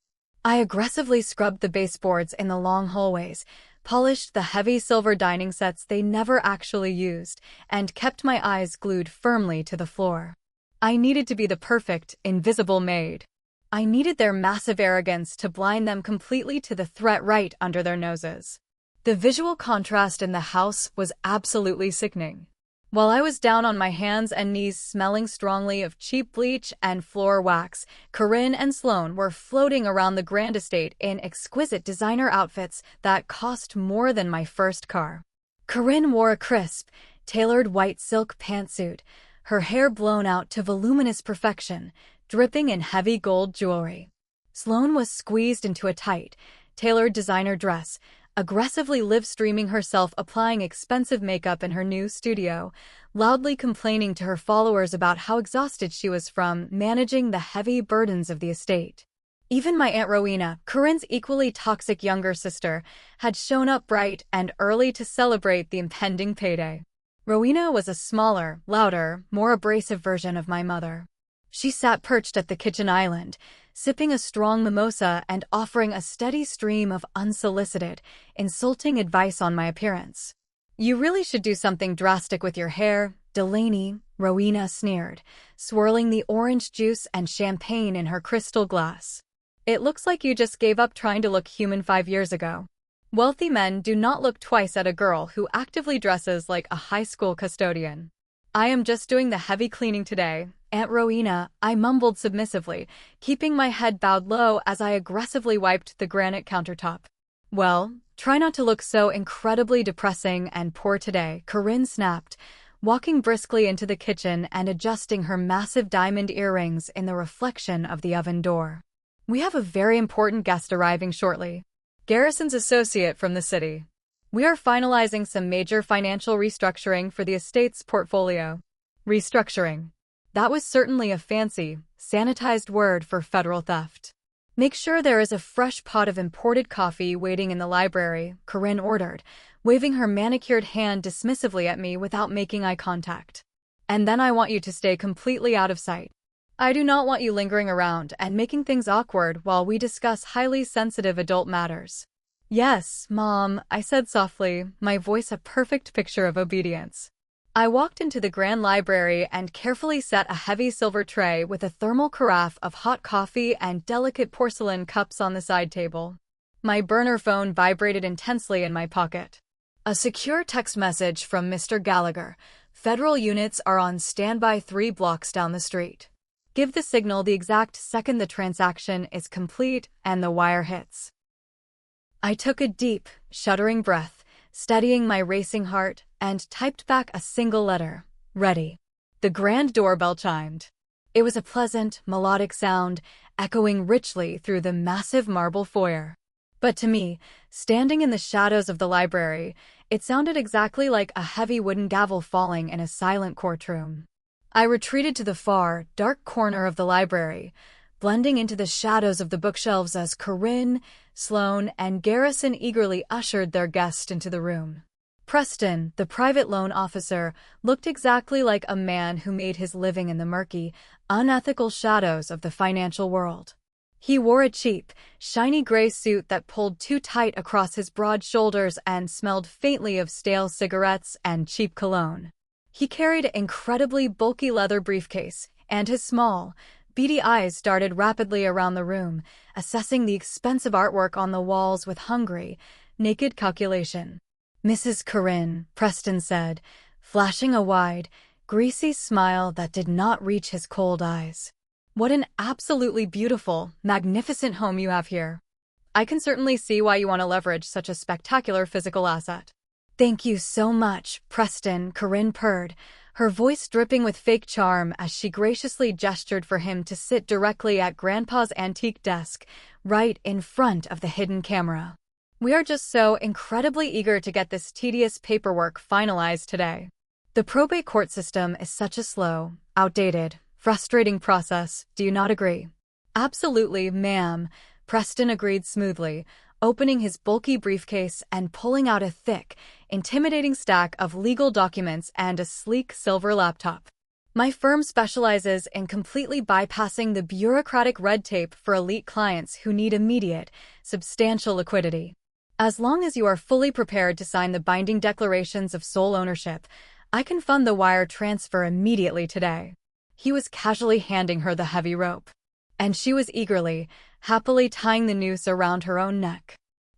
S1: I aggressively scrubbed the baseboards in the long hallways, polished the heavy silver dining sets they never actually used, and kept my eyes glued firmly to the floor. I needed to be the perfect, invisible maid. I needed their massive arrogance to blind them completely to the threat right under their noses. The visual contrast in the house was absolutely sickening. While I was down on my hands and knees smelling strongly of cheap bleach and floor wax, Corinne and Sloane were floating around the Grand Estate in exquisite designer outfits that cost more than my first car. Corinne wore a crisp, tailored white silk pantsuit, her hair blown out to voluminous perfection, dripping in heavy gold jewelry. Sloane was squeezed into a tight, tailored designer dress, aggressively live-streaming herself applying expensive makeup in her new studio, loudly complaining to her followers about how exhausted she was from managing the heavy burdens of the estate. Even my Aunt Rowena, Corinne's equally toxic younger sister, had shown up bright and early to celebrate the impending payday. Rowena was a smaller, louder, more abrasive version of my mother. She sat perched at the kitchen island, sipping a strong mimosa and offering a steady stream of unsolicited, insulting advice on my appearance. "You really should do something drastic with your hair, Delaney," Rowena sneered, swirling the orange juice and champagne in her crystal glass. "It looks like you just gave up trying to look human 5 years ago." Wealthy men do not look twice at a girl who actively dresses like a high school custodian. "I am just doing the heavy cleaning today, Aunt Rowena," I mumbled submissively, keeping my head bowed low as I aggressively wiped the granite countertop. "Well, try not to look so incredibly depressing and poor today," Corinne snapped, walking briskly into the kitchen and adjusting her massive diamond earrings in the reflection of the oven door. "We have a very important guest arriving shortly. Garrison's associate from the city. We are finalizing some major financial restructuring for the estate's portfolio." Restructuring. That was certainly a fancy, sanitized word for federal theft. "Make sure there is a fresh pot of imported coffee waiting in the library," Corinne ordered, waving her manicured hand dismissively at me without making eye contact. "And then I want you to stay completely out of sight. I do not want you lingering around and making things awkward while we discuss highly sensitive adult matters." "Yes, Mom," I said softly, my voice a perfect picture of obedience. I walked into the grand library and carefully set a heavy silver tray with a thermal carafe of hot coffee and delicate porcelain cups on the side table. My burner phone vibrated intensely in my pocket. A secure text message from Mr. Gallagher. "Federal units are on standby 3 blocks down the street. Give the signal the exact second the transaction is complete and the wire hits." I took a deep, shuddering breath, steadying my racing heart, and typed back a single letter. "Ready." The grand doorbell chimed. It was a pleasant, melodic sound, echoing richly through the massive marble foyer. But to me, standing in the shadows of the library, it sounded exactly like a heavy wooden gavel falling in a silent courtroom. I retreated to the far, dark corner of the library, blending into the shadows of the bookshelves as Corinne, Sloane, and Garrison eagerly ushered their guest into the room. Preston, the private loan officer, looked exactly like a man who made his living in the murky, unethical shadows of the financial world. He wore a cheap, shiny gray suit that pulled too tight across his broad shoulders and smelled faintly of stale cigarettes and cheap cologne. He carried an incredibly bulky leather briefcase, and his small, beady eyes darted rapidly around the room, assessing the expensive artwork on the walls with hungry, naked calculation. "Mrs. Corinne," Preston said, flashing a wide, greasy smile that did not reach his cold eyes. "What an absolutely beautiful, magnificent home you have here. I can certainly see why you want to leverage such a spectacular physical asset." "Thank you so much, Preston," Corinne purred, her voice dripping with fake charm as she graciously gestured for him to sit directly at Grandpa's antique desk, right in front of the hidden camera. "We are just so incredibly eager to get this tedious paperwork finalized today. The probate court system is such a slow, outdated, frustrating process, do you not agree?" "Absolutely, ma'am," Preston agreed smoothly, opening his bulky briefcase and pulling out a thick, intimidating stack of legal documents and a sleek silver laptop. "My firm specializes in completely bypassing the bureaucratic red tape for elite clients who need immediate, substantial liquidity. As long as you are fully prepared to sign the binding declarations of sole ownership, I can fund the wire transfer immediately today." He was casually handing her the heavy rope, and she was eagerly, happily tying the noose around her own neck.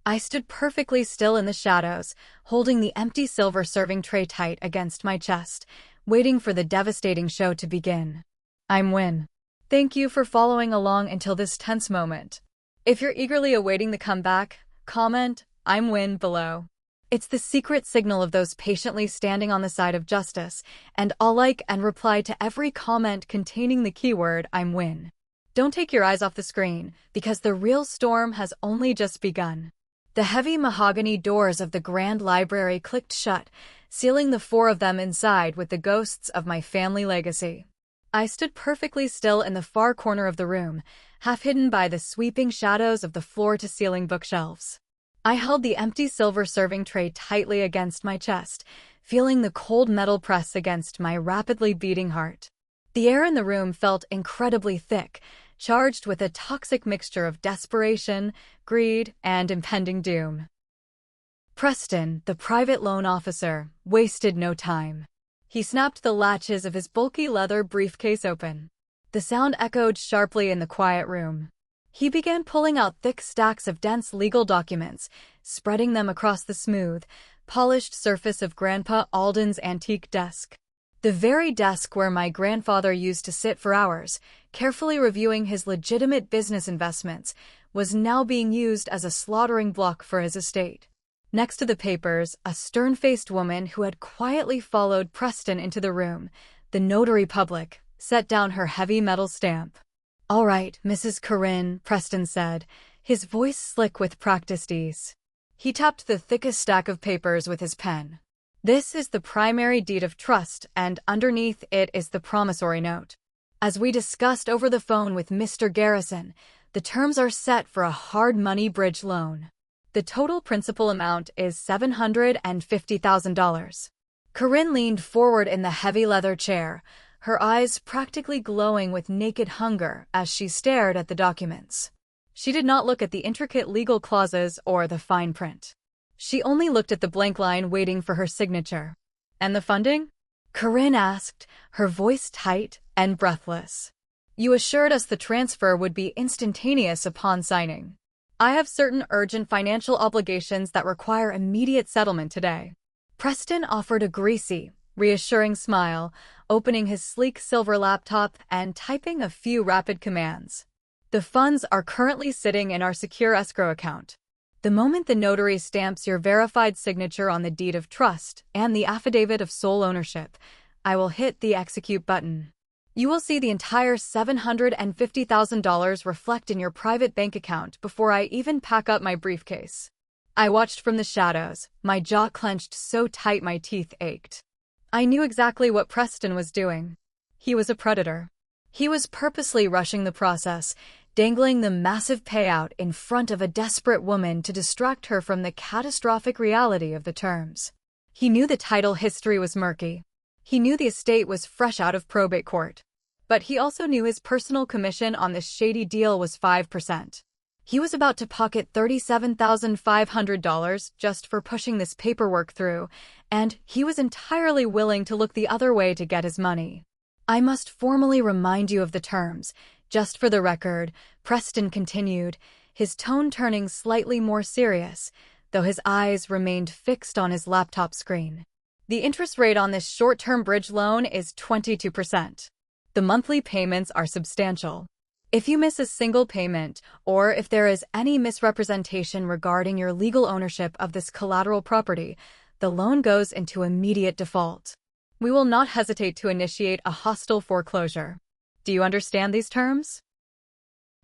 S1: I stood perfectly still in the shadows, holding the empty silver serving tray tight against my chest, waiting for the devastating show to begin. I'm Win. Thank you for following along until this tense moment. If you're eagerly awaiting the comeback, comment, I'm Win below. It's the secret signal of those patiently standing on the side of justice, and I'll like and reply to every comment containing the keyword I'm Win. Don't take your eyes off the screen, because the real storm has only just begun. The heavy mahogany doors of the Grand Library clicked shut, sealing the four of them inside with the ghosts of my family legacy. I stood perfectly still in the far corner of the room, half hidden by the sweeping shadows of the floor-to-ceiling bookshelves. I held the empty silver serving tray tightly against my chest, feeling the cold metal press against my rapidly beating heart. The air in the room felt incredibly thick, charged with a toxic mixture of desperation, greed, and impending doom. Preston, the private loan officer, wasted no time. He snapped the latches of his bulky leather briefcase open. The sound echoed sharply in the quiet room. He began pulling out thick stacks of dense legal documents, spreading them across the smooth, polished surface of Grandpa Alden's antique desk. The very desk where my grandfather used to sit for hours, carefully reviewing his legitimate business investments, was now being used as a slaughtering block for his estate. Next to the papers, a stern-faced woman who had quietly followed Preston into the room, the notary public, set down her heavy metal stamp. "All right, Mrs. Corinne," Preston said, his voice slick with practiced ease. He tapped the thickest stack of papers with his pen. "This is the primary deed of trust, and underneath it is the promissory note. As we discussed over the phone with Mr. Garrison, the terms are set for a hard money bridge loan. The total principal amount is $750,000. Corinne leaned forward in the heavy leather chair, her eyes practically glowing with naked hunger as she stared at the documents. She did not look at the intricate legal clauses or the fine print. She only looked at the blank line waiting for her signature. "And the funding?" Corinne asked, her voice tight and breathless. "You assured us the transfer would be instantaneous upon signing. I have certain urgent financial obligations that require immediate settlement today." Preston offered a greasy, reassuring smile, opening his sleek silver laptop and typing a few rapid commands. "The funds are currently sitting in our secure escrow account. The moment the notary stamps your verified signature on the deed of trust and the affidavit of sole ownership, I will hit the execute button. You will see the entire $750,000 reflect in your private bank account before I even pack up my briefcase." I watched from the shadows, my jaw clenched so tight my teeth ached. I knew exactly what Preston was doing. He was a predator. He was purposely rushing the process, dangling the massive payout in front of a desperate woman to distract her from the catastrophic reality of the terms. He knew the title history was murky. He knew the estate was fresh out of probate court. But he also knew his personal commission on this shady deal was 5%. He was about to pocket $37,500 just for pushing this paperwork through, and he was entirely willing to look the other way to get his money. "I must formally remind you of the terms. Just for the record," Preston continued, his tone turning slightly more serious, though his eyes remained fixed on his laptop screen. "The interest rate on this short-term bridge loan is 22%. The monthly payments are substantial. If you miss a single payment, or if there is any misrepresentation regarding your legal ownership of this collateral property, the loan goes into immediate default. We will not hesitate to initiate a hostile foreclosure. Do you understand these terms?"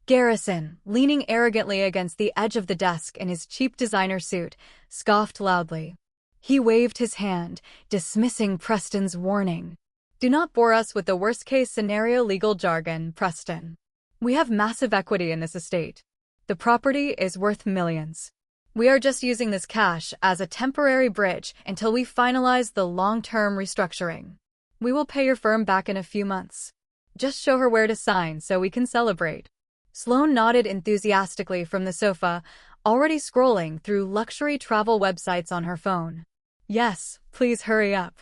S1: Garrison, leaning arrogantly against the edge of the desk in his cheap designer suit, scoffed loudly. He waved his hand, dismissing Preston's warning. "Do not bore us with the worst-case scenario legal jargon, Preston. We have massive equity in this estate. The property is worth millions. We are just using this cash as a temporary bridge until we finalize the long-term restructuring. We will pay your firm back in a few months. Just show her where to sign so we can celebrate." Sloane nodded enthusiastically from the sofa, already scrolling through luxury travel websites on her phone. "Yes, please hurry up.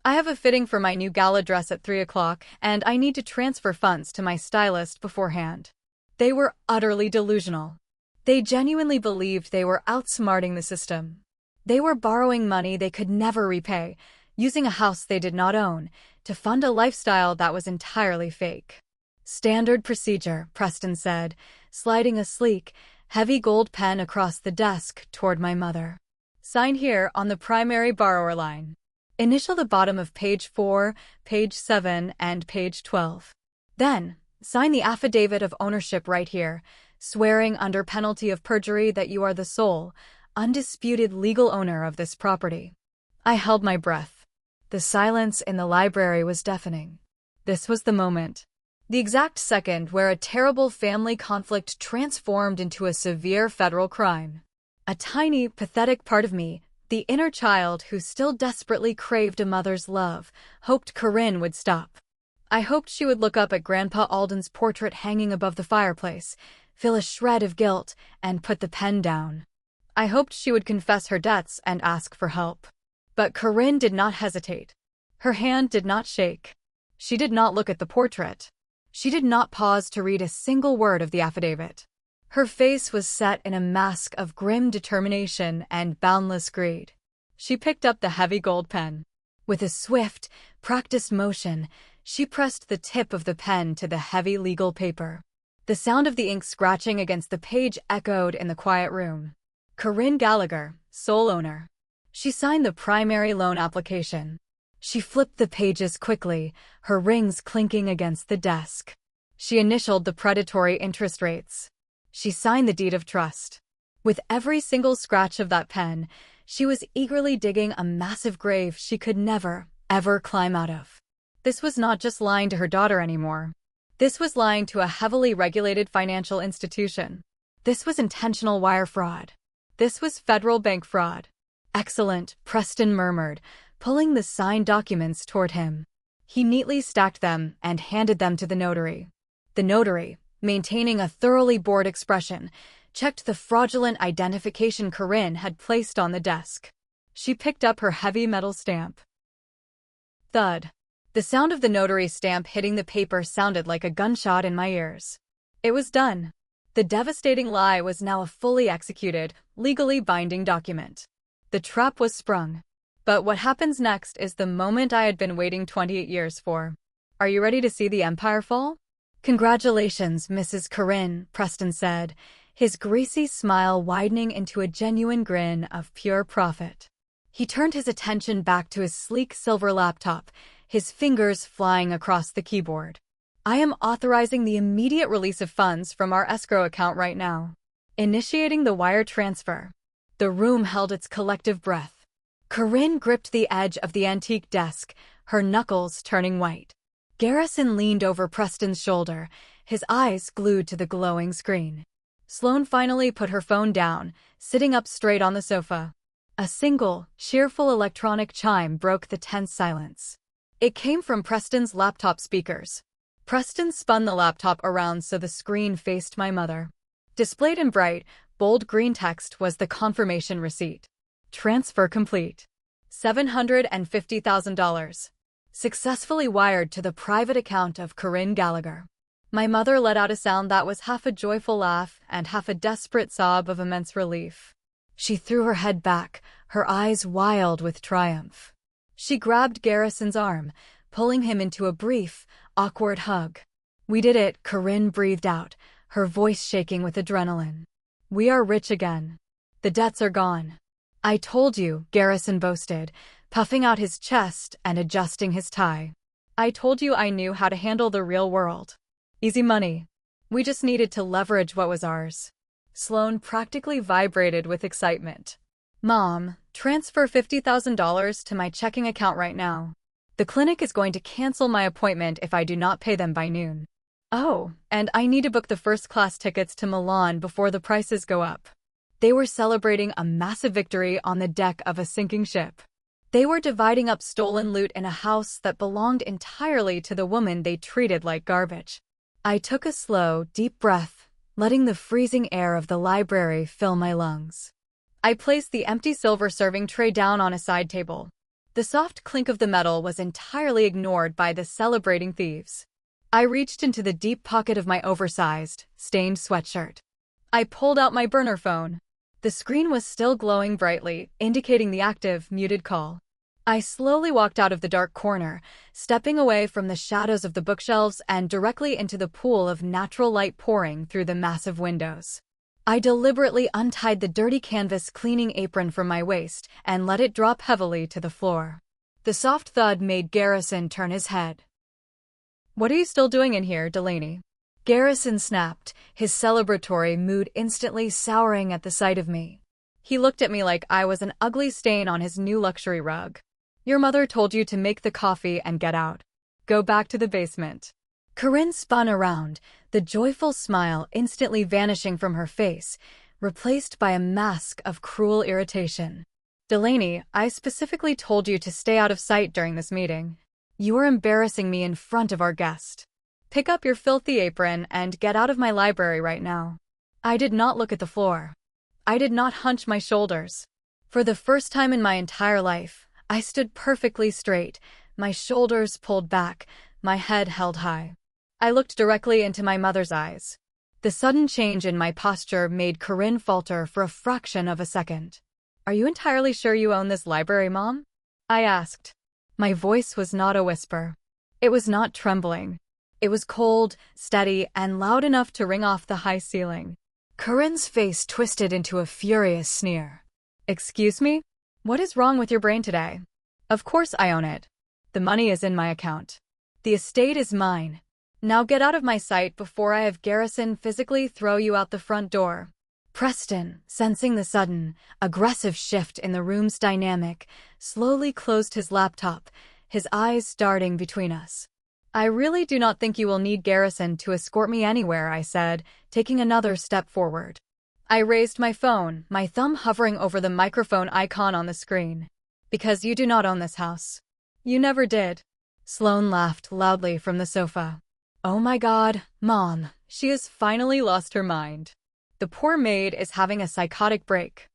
S1: I have a fitting for my new gala dress at 3 o'clock, and I need to transfer funds to my stylist beforehand." They were utterly delusional. They genuinely believed they were outsmarting the system. They were borrowing money they could never repay, using a house they did not own, to fund a lifestyle that was entirely fake. Standard procedure, Preston said, sliding a sleek, heavy gold pen across the desk toward my mother. Sign here on the primary borrower line. Initial the bottom of page 4, page 7, and page 12. Then, sign the affidavit of ownership right here, swearing under penalty of perjury that you are the sole, undisputed legal owner of this property. I held my breath. The silence in the library was deafening. This was the moment. The exact second where a terrible family conflict transformed into a severe federal crime. A tiny, pathetic part of me, the inner child who still desperately craved a mother's love, hoped Corinne would stop. I hoped she would look up at Grandpa Alden's portrait hanging above the fireplace, feel a shred of guilt, and put the pen down. I hoped she would confess her debts and ask for help. But Corinne did not hesitate. Her hand did not shake. She did not look at the portrait. She did not pause to read a single word of the affidavit. Her face was set in a mask of grim determination and boundless greed. She picked up the heavy gold pen. With a swift, practiced motion, she pressed the tip of the pen to the heavy legal paper. The sound of the ink scratching against the page echoed in the quiet room. Corinne Gallagher, sole owner. She signed the primary loan application. She flipped the pages quickly, her rings clinking against the desk. She initialed the predatory interest rates. She signed the deed of trust. With every single scratch of that pen, she was eagerly digging a massive grave she could never, ever climb out of. This was not just lying to her daughter anymore. This was lying to a heavily regulated financial institution. This was intentional wire fraud. This was federal bank fraud. Excellent, Preston murmured, pulling the signed documents toward him. He neatly stacked them and handed them to the notary. The notary, maintaining a thoroughly bored expression, checked the fraudulent identification Corinne had placed on the desk. She picked up her heavy metal stamp. Thud. The sound of the notary's stamp hitting the paper sounded like a gunshot in my ears. It was done. The devastating lie was now a fully executed, legally binding document. The trap was sprung. But what happens next is the moment I had been waiting 28 years for. Are you ready to see the empire fall? Congratulations, Mrs. Corinne, Preston said, his greasy smile widening into a genuine grin of pure profit. He turned his attention back to his sleek silver laptop, his fingers flying across the keyboard. I am authorizing the immediate release of funds from our escrow account right now. Initiating the wire transfer. The room held its collective breath. Corinne gripped the edge of the antique desk, her knuckles turning white. Garrison leaned over Preston's shoulder, his eyes glued to the glowing screen. Sloane finally put her phone down, sitting up straight on the sofa. A single, cheerful electronic chime broke the tense silence. It came from Preston's laptop speakers. Preston spun the laptop around so the screen faced my mother. Displayed in bright, bold green text was the confirmation receipt. Transfer complete. $750,000. Successfully wired to the private account of Corinne Gallagher. My mother let out a sound that was half a joyful laugh and half a desperate sob of immense relief. She threw her head back, her eyes wild with triumph. She grabbed Garrison's arm, pulling him into a brief, awkward hug. We did it, Corinne breathed out, her voice shaking with adrenaline. We are rich again. The debts are gone. I told you, Garrison boasted, puffing out his chest and adjusting his tie. I told you I knew how to handle the real world. Easy money. We just needed to leverage what was ours. Sloane practically vibrated with excitement. Mom, transfer $50,000 to my checking account right now. The clinic is going to cancel my appointment if I do not pay them by noon. Oh, and I need to book the first-class tickets to Milan before the prices go up. They were celebrating a massive victory on the deck of a sinking ship. They were dividing up stolen loot in a house that belonged entirely to the woman they treated like garbage. I took a slow, deep breath, letting the freezing air of the library fill my lungs. I placed the empty silver serving tray down on a side table. The soft clink of the metal was entirely ignored by the celebrating thieves. I reached into the deep pocket of my oversized, stained sweatshirt. I pulled out my burner phone. The screen was still glowing brightly, indicating the active, muted call. I slowly walked out of the dark corner, stepping away from the shadows of the bookshelves and directly into the pool of natural light pouring through the massive windows. I deliberately untied the dirty canvas cleaning apron from my waist and let it drop heavily to the floor. The soft thud made Garrison turn his head. "What are you still doing in here, Delaney?" Garrison snapped, his celebratory mood instantly souring at the sight of me. He looked at me like I was an ugly stain on his new luxury rug. "Your mother told you to make the coffee and get out. Go back to the basement." Corinne spun around, the joyful smile instantly vanishing from her face, replaced by a mask of cruel irritation. "Delaney, I specifically told you to stay out of sight during this meeting. You are embarrassing me in front of our guest. Pick up your filthy apron and get out of my library right now." I did not look at the floor. I did not hunch my shoulders. For the first time in my entire life, I stood perfectly straight, my shoulders pulled back, my head held high. I looked directly into my mother's eyes. The sudden change in my posture made Corinne falter for a fraction of a second. "Are you entirely sure you own this library, Mom?" I asked. My voice was not a whisper. It was not trembling. It was cold, steady, and loud enough to ring off the high ceiling. Corinne's face twisted into a furious sneer. "Excuse me? What is wrong with your brain today? Of course I own it. The money is in my account. The estate is mine. Now get out of my sight before I have Garrison physically throw you out the front door." Preston, sensing the sudden, aggressive shift in the room's dynamic, slowly closed his laptop, his eyes darting between us. "I really do not think you will need Garrison to escort me anywhere," I said, taking another step forward. I raised my phone, my thumb hovering over the microphone icon on the screen. "Because you do not own this house. You never did." Sloane laughed loudly from the sofa. "Oh my God, Mom, she has finally lost her mind. The poor maid is having a psychotic break."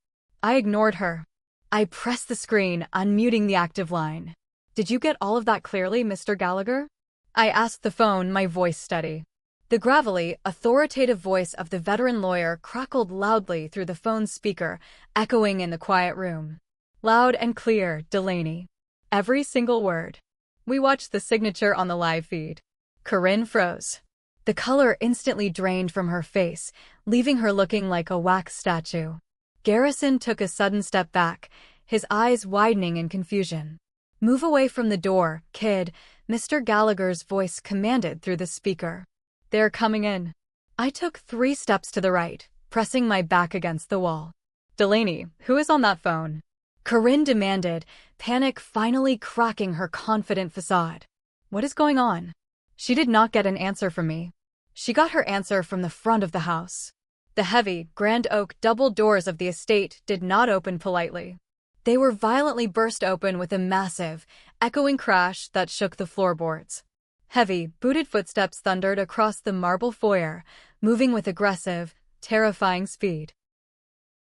S1: I ignored her. I pressed the screen, unmuting the active line. "Did you get all of that clearly, Mr. Gallagher?" I asked the phone, my voice steady. The gravelly, authoritative voice of the veteran lawyer crackled loudly through the phone's speaker, echoing in the quiet room. "Loud and clear, Delaney. Every single word." We watched the signature on the live feed. Corinne froze. The color instantly drained from her face, leaving her looking like a wax statue. Garrison took a sudden step back, his eyes widening in confusion. "Move away from the door, kid," Mr. Gallagher's voice commanded through the speaker. "They're coming in." I took 3 steps to the right, pressing my back against the wall. "Delaney, who is on that phone?" Corinne demanded, panic finally cracking her confident facade. "What is going on?" She did not get an answer from me. She got her answer from the front of the house. The heavy, grand oak double doors of the estate did not open politely. They were violently burst open with a massive, echoing crash that shook the floorboards. Heavy, booted footsteps thundered across the marble foyer, moving with aggressive, terrifying speed.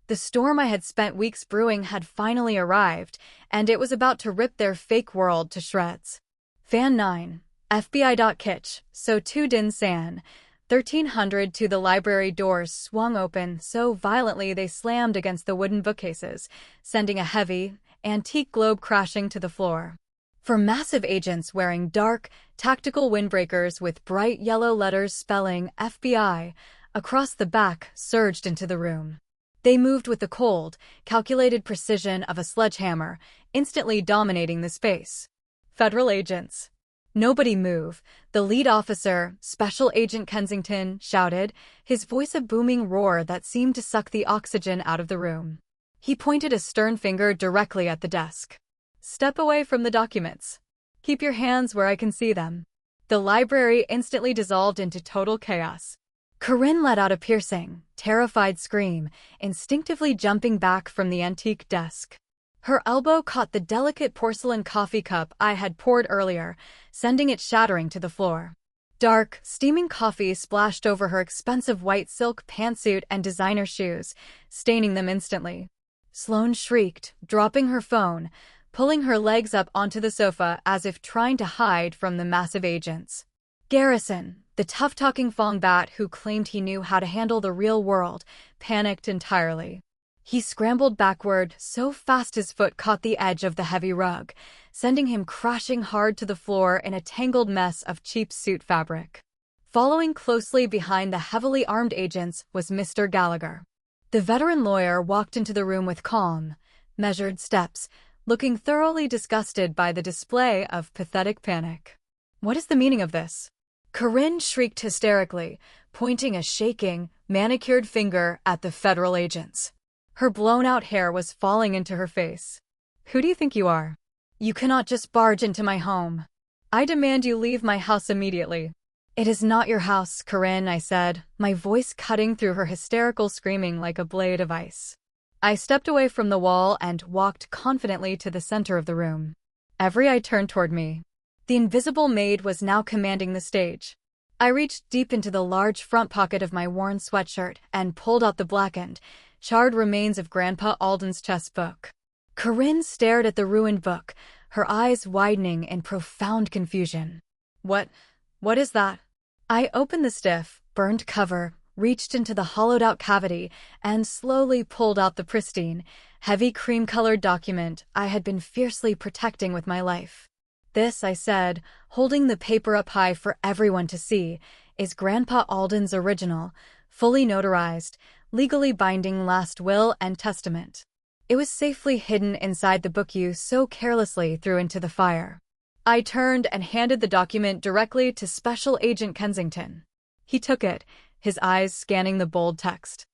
S1: The storm I had spent weeks brewing had finally arrived, and it was about to rip their fake world to shreds. Fan 9. FBI.Kitch, So Tu Din San, 1300 to the library doors swung open so violently they slammed against the wooden bookcases, sending a heavy, antique globe crashing to the floor. For massive agents wearing dark, tactical windbreakers with bright yellow letters spelling FBI across the back surged into the room. They moved with the cold, calculated precision of a sledgehammer, instantly dominating the space. Federal agents. "Nobody move," the lead officer, Special Agent Kensington, shouted, his voice a booming roar that seemed to suck the oxygen out of the room. He pointed a stern finger directly at the desk. "Step away from the documents. Keep your hands where I can see them." The library instantly dissolved into total chaos. Corinne let out a piercing, terrified scream, instinctively jumping back from the antique desk. Her elbow caught the delicate porcelain coffee cup I had poured earlier, sending it shattering to the floor. Dark, steaming coffee splashed over her expensive white silk pantsuit and designer shoes, staining them instantly. Sloane shrieked, dropping her phone, pulling her legs up onto the sofa as if trying to hide from the massive agents. "Garrison, The tough-talking Fong Bat, who claimed he knew how to handle the real world, panicked entirely. He scrambled backward so fast his foot caught the edge of the heavy rug, sending him crashing hard to the floor in a tangled mess of cheap suit fabric. Following closely behind the heavily armed agents was Mr. Gallagher. The veteran lawyer walked into the room with calm, measured steps, looking thoroughly disgusted by the display of pathetic panic. "What is the meaning of this?" Corinne shrieked hysterically, pointing a shaking, manicured finger at the federal agents. Her blown-out hair was falling into her face. "Who do you think you are? You cannot just barge into my home. I demand you leave my house immediately." "It is not your house, Corinne," I said, my voice cutting through her hysterical screaming like a blade of ice. I stepped away from the wall and walked confidently to the center of the room. Every eye turned toward me. The invisible maid was now commanding the stage. I reached deep into the large front pocket of my worn sweatshirt and pulled out the blackened, charred remains of Grandpa Alden's chess book. Corinne stared at the ruined book, her eyes widening in profound confusion. What is that?" I opened the stiff, burned cover, reached into the hollowed-out cavity, and slowly pulled out the pristine, heavy cream-colored document I had been fiercely protecting with my life. "This," I said, holding the paper up high for everyone to see, "is Grandpa Alden's original, fully notarized, legally binding last will and testament. It was safely hidden inside the book you so carelessly threw into the fire." I turned and handed the document directly to Special Agent Kensington. He took it, his eyes scanning the bold text.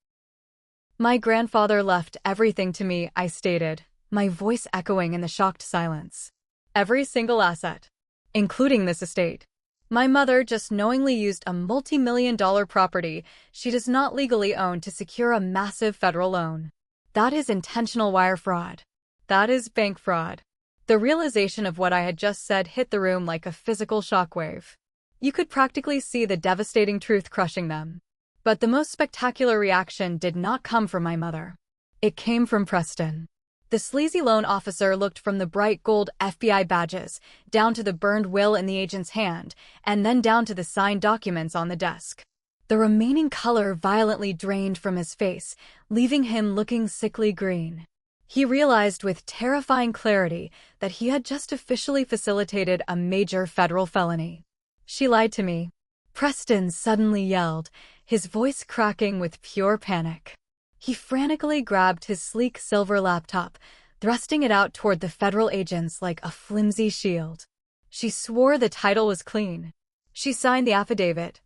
S1: "My grandfather left everything to me," I stated, my voice echoing in the shocked silence. "Every single asset, including this estate. My mother just knowingly used a multi-million-dollar property she does not legally own to secure a massive federal loan. That is intentional wire fraud. That is bank fraud." The realization of what I had just said hit the room like a physical shockwave. You could practically see the devastating truth crushing them. But the most spectacular reaction did not come from my mother. It came from Preston. The sleazy loan officer looked from the bright gold FBI badges, down to the burned will in the agent's hand, and then down to the signed documents on the desk. The remaining color violently drained from his face, leaving him looking sickly green. He realized with terrifying clarity that he had just officially facilitated a major federal felony. "She lied to me," Preston suddenly yelled, his voice cracking with pure panic. He frantically grabbed his sleek silver laptop, thrusting it out toward the federal agents like a flimsy shield. "She swore the title was clean. She signed the affidavit.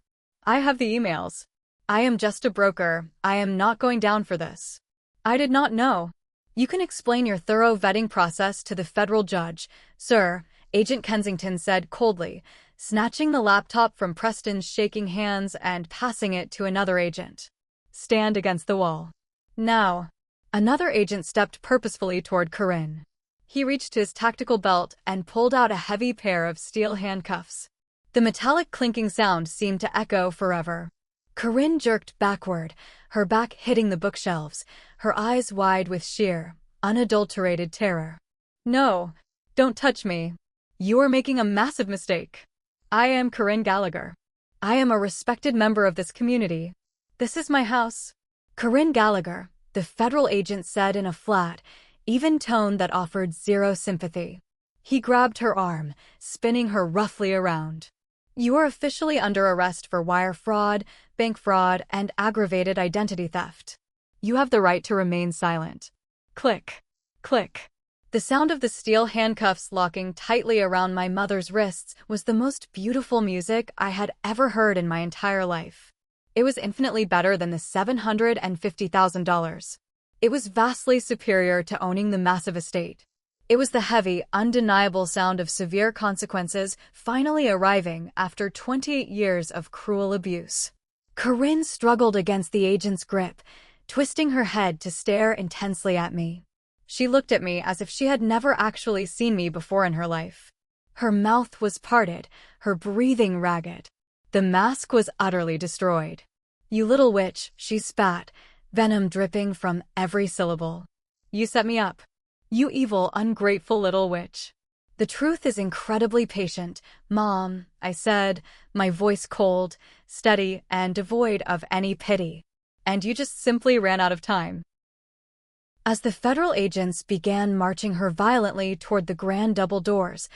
S1: I have the emails. I am just a broker. I am not going down for this. I did not know. You can explain your thorough vetting process to the federal judge, sir," Agent Kensington said coldly, snatching the laptop from Preston's shaking hands and passing it to another agent. "Stand against the wall. Now." Another agent stepped purposefully toward Corinne. He reached his tactical belt and pulled out a heavy pair of steel handcuffs. The metallic clinking sound seemed to echo forever. Corinne jerked backward, her back hitting the bookshelves, her eyes wide with sheer, unadulterated terror. "No, don't touch me. You are making a massive mistake. I am Corinne Gallagher. I am a respected member of this community. This is my house." "Corinne Gallagher," the federal agent said in a flat, even tone that offered zero sympathy. He grabbed her arm, spinning her roughly around. "You are officially under arrest for wire fraud, bank fraud, and aggravated identity theft. You have the right to remain silent." Click, click. The sound of the steel handcuffs locking tightly around my mother's wrists was the most beautiful music I had ever heard in my entire life. It was infinitely better than the $750,000. It was vastly superior to owning the massive estate. It was the heavy, undeniable sound of severe consequences finally arriving after 28 years of cruel abuse. Corinne struggled against the agent's grip, twisting her head to stare intensely at me. She looked at me as if she had never actually seen me before in her life. Her mouth was parted, her breathing ragged. The mask was utterly destroyed. "You little witch," she spat, venom dripping from every syllable. "You set me up. You evil, ungrateful little witch. The truth is incredibly patient, Mom, I said, my voice cold, steady, and devoid of any pity. And you just simply ran out of time. As the federal agents began marching her violently toward the grand double doors,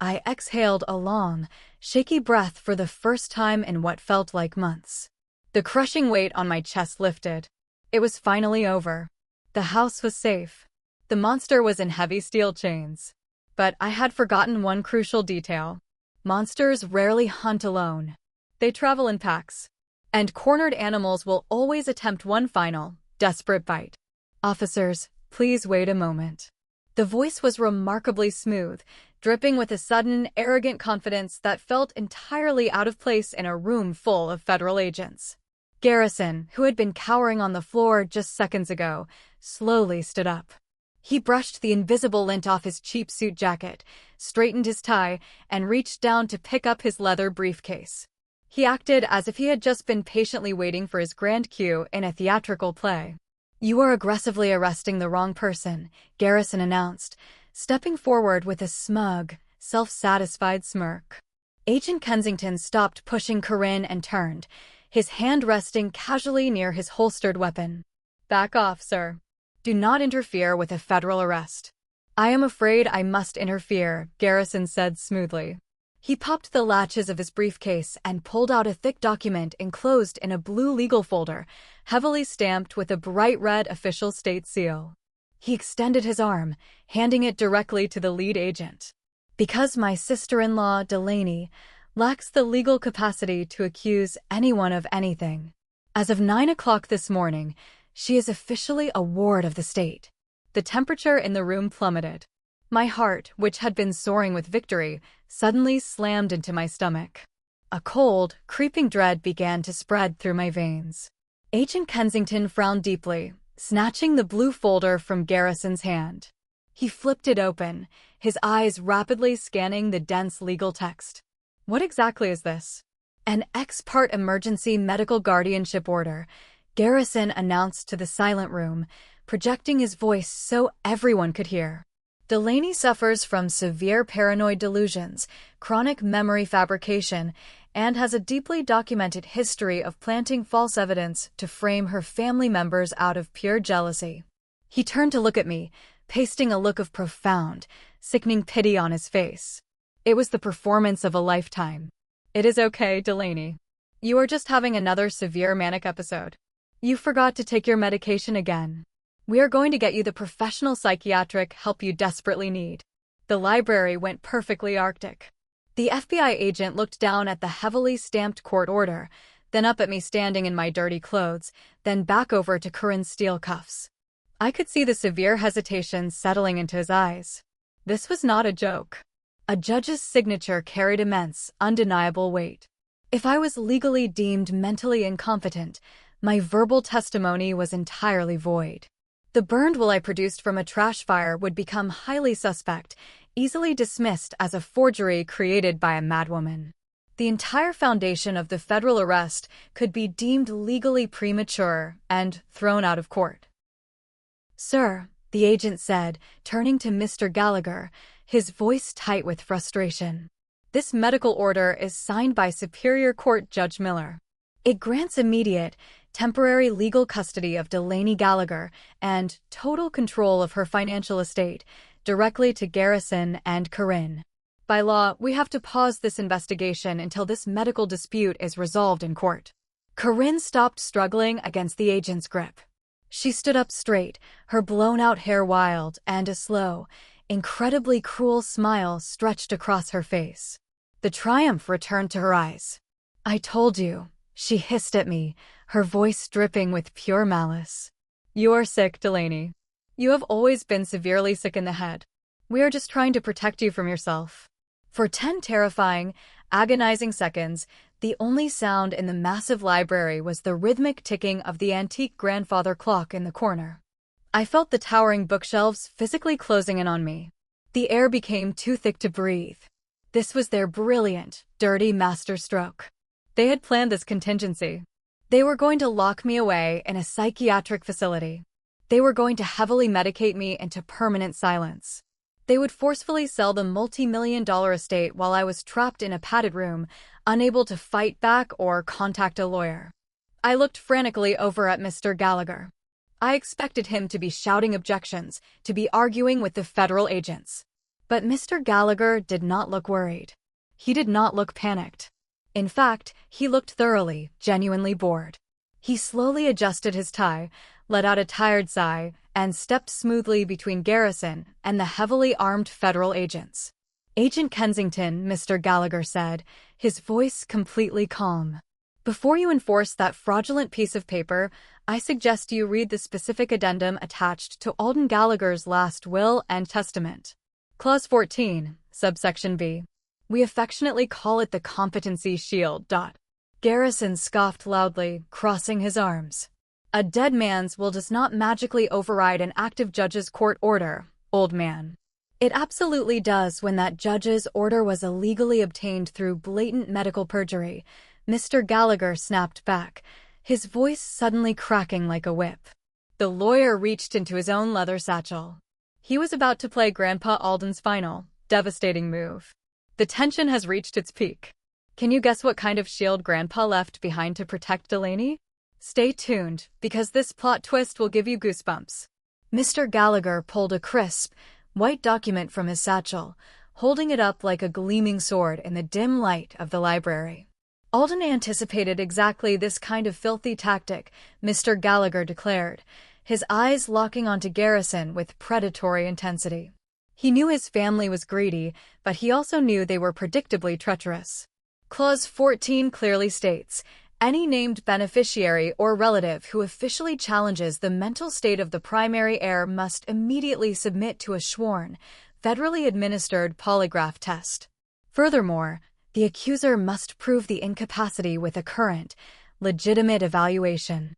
S1: I exhaled a long, shaky breath for the first time in what felt like months. The crushing weight on my chest lifted. It was finally over. The house was safe. The monster was in heavy steel chains. But I had forgotten one crucial detail. Monsters rarely hunt alone. They travel in packs. And cornered animals will always attempt one final, desperate bite. Officers, please wait a moment. The voice was remarkably smooth, dripping with a sudden, arrogant confidence that felt entirely out of place in a room full of federal agents. Garrison, who had been cowering on the floor just seconds ago, slowly stood up. He brushed the invisible lint off his cheap suit jacket, straightened his tie, and reached down to pick up his leather briefcase. He acted as if he had just been patiently waiting for his grand cue in a theatrical play. You are aggressively arresting the wrong person, Garrison announced, stepping forward with a smug, self-satisfied smirk. Agent Kensington stopped pushing Corinne and turned, his hand resting casually near his holstered weapon. Back off, sir. Do not interfere with a federal arrest. I am afraid I must interfere, Garrison said smoothly. He popped the latches of his briefcase and pulled out a thick document enclosed in a blue legal folder, heavily stamped with a bright red official state seal. He extended his arm, handing it directly to the lead agent. Because my sister-in-law, Delaney, lacks the legal capacity to accuse anyone of anything. As of 9 o'clock this morning, she is officially a ward of the state. The temperature in the room plummeted. My heart, which had been soaring with victory, suddenly slammed into my stomach. A cold, creeping dread began to spread through my veins. Agent Kensington frowned deeply, snatching the blue folder from Garrison's hand. He flipped it open, his eyes rapidly scanning the dense legal text. What exactly is this? An ex parte emergency medical guardianship order, Garrison announced to the silent room, projecting his voice so everyone could hear. Delaney suffers from severe paranoid delusions, chronic memory fabrication, and has a deeply documented history of planting false evidence to frame her family members out of pure jealousy. He turned to look at me, pasting a look of profound, sickening pity on his face. It was the performance of a lifetime. It is okay, Delaney. You are just having another severe manic episode. You forgot to take your medication again. We are going to get you the professional psychiatric help you desperately need. The library went perfectly arctic. The FBI agent looked down at the heavily stamped court order, then up at me standing in my dirty clothes, then back over to Corinne's steel cuffs. I could see the severe hesitation settling into his eyes. This was not a joke. A judge's signature carried immense, undeniable weight. If I was legally deemed mentally incompetent, my verbal testimony was entirely void. The burned will I produced from a trash fire would become highly suspect, easily dismissed as a forgery created by a madwoman. The entire foundation of the federal arrest could be deemed legally premature and thrown out of court. Sir, the agent said, turning to Mr. Gallagher, his voice tight with frustration. This medical order is signed by Superior Court Judge Miller. It grants immediate, temporary legal custody of Delaney Gallagher and total control of her financial estate directly to Garrison and Corinne. By law, we have to pause this investigation until this medical dispute is resolved in court. Corinne stopped struggling against the agent's grip. She stood up straight, her blown-out hair wild, and a slow, incredibly cruel smile stretched across her face. The triumph returned to her eyes. I told you, she hissed at me, her voice dripping with pure malice. You are sick, Delaney. You have always been severely sick in the head. We are just trying to protect you from yourself. For 10 terrifying, agonizing seconds, the only sound in the massive library was the rhythmic ticking of the antique grandfather clock in the corner. I felt the towering bookshelves physically closing in on me. The air became too thick to breathe. This was their brilliant, dirty masterstroke. They had planned this contingency. They were going to lock me away in a psychiatric facility. They were going to heavily medicate me into permanent silence. They would forcefully sell the multi-million-dollar estate while I was trapped in a padded room, unable to fight back or contact a lawyer. I looked frantically over at Mr. Gallagher. I expected him to be shouting objections, to be arguing with the federal agents. But Mr. Gallagher did not look worried. He did not look panicked. In fact, he looked thoroughly, genuinely bored. He slowly adjusted his tie, let out a tired sigh, and stepped smoothly between Garrison and the heavily armed federal agents. "Agent Kensington," Mr. Gallagher said, his voice completely calm. "Before you enforce that fraudulent piece of paper, I suggest you read the specific addendum attached to Alden Gallagher's last will and testament. Clause 14, subsection B. We affectionately call it the competency shield. Garrison scoffed loudly, crossing his arms. "A dead man's will does not magically override an active judge's court order, old man. It absolutely does when that judge's order was illegally obtained through blatant medical perjury," Mr. Gallagher snapped back, his voice suddenly cracking like a whip. The lawyer reached into his own leather satchel. He was about to play Grandpa Alden's final, devastating move. The tension has reached its peak. Can you guess what kind of shield Grandpa left behind to protect Delaney? Stay tuned, because this plot twist will give you goosebumps. Mr. Gallagher pulled a crisp, white document from his satchel, holding it up like a gleaming sword in the dim light of the library. Alden anticipated exactly this kind of filthy tactic, Mr. Gallagher declared, his eyes locking onto Garrison with predatory intensity. He knew his family was greedy, but he also knew they were predictably treacherous. Clause 14 clearly states, any named beneficiary or relative who officially challenges the mental state of the primary heir must immediately submit to a sworn, federally administered polygraph test. Furthermore, the accuser must prove the incapacity with a current, legitimate evaluation.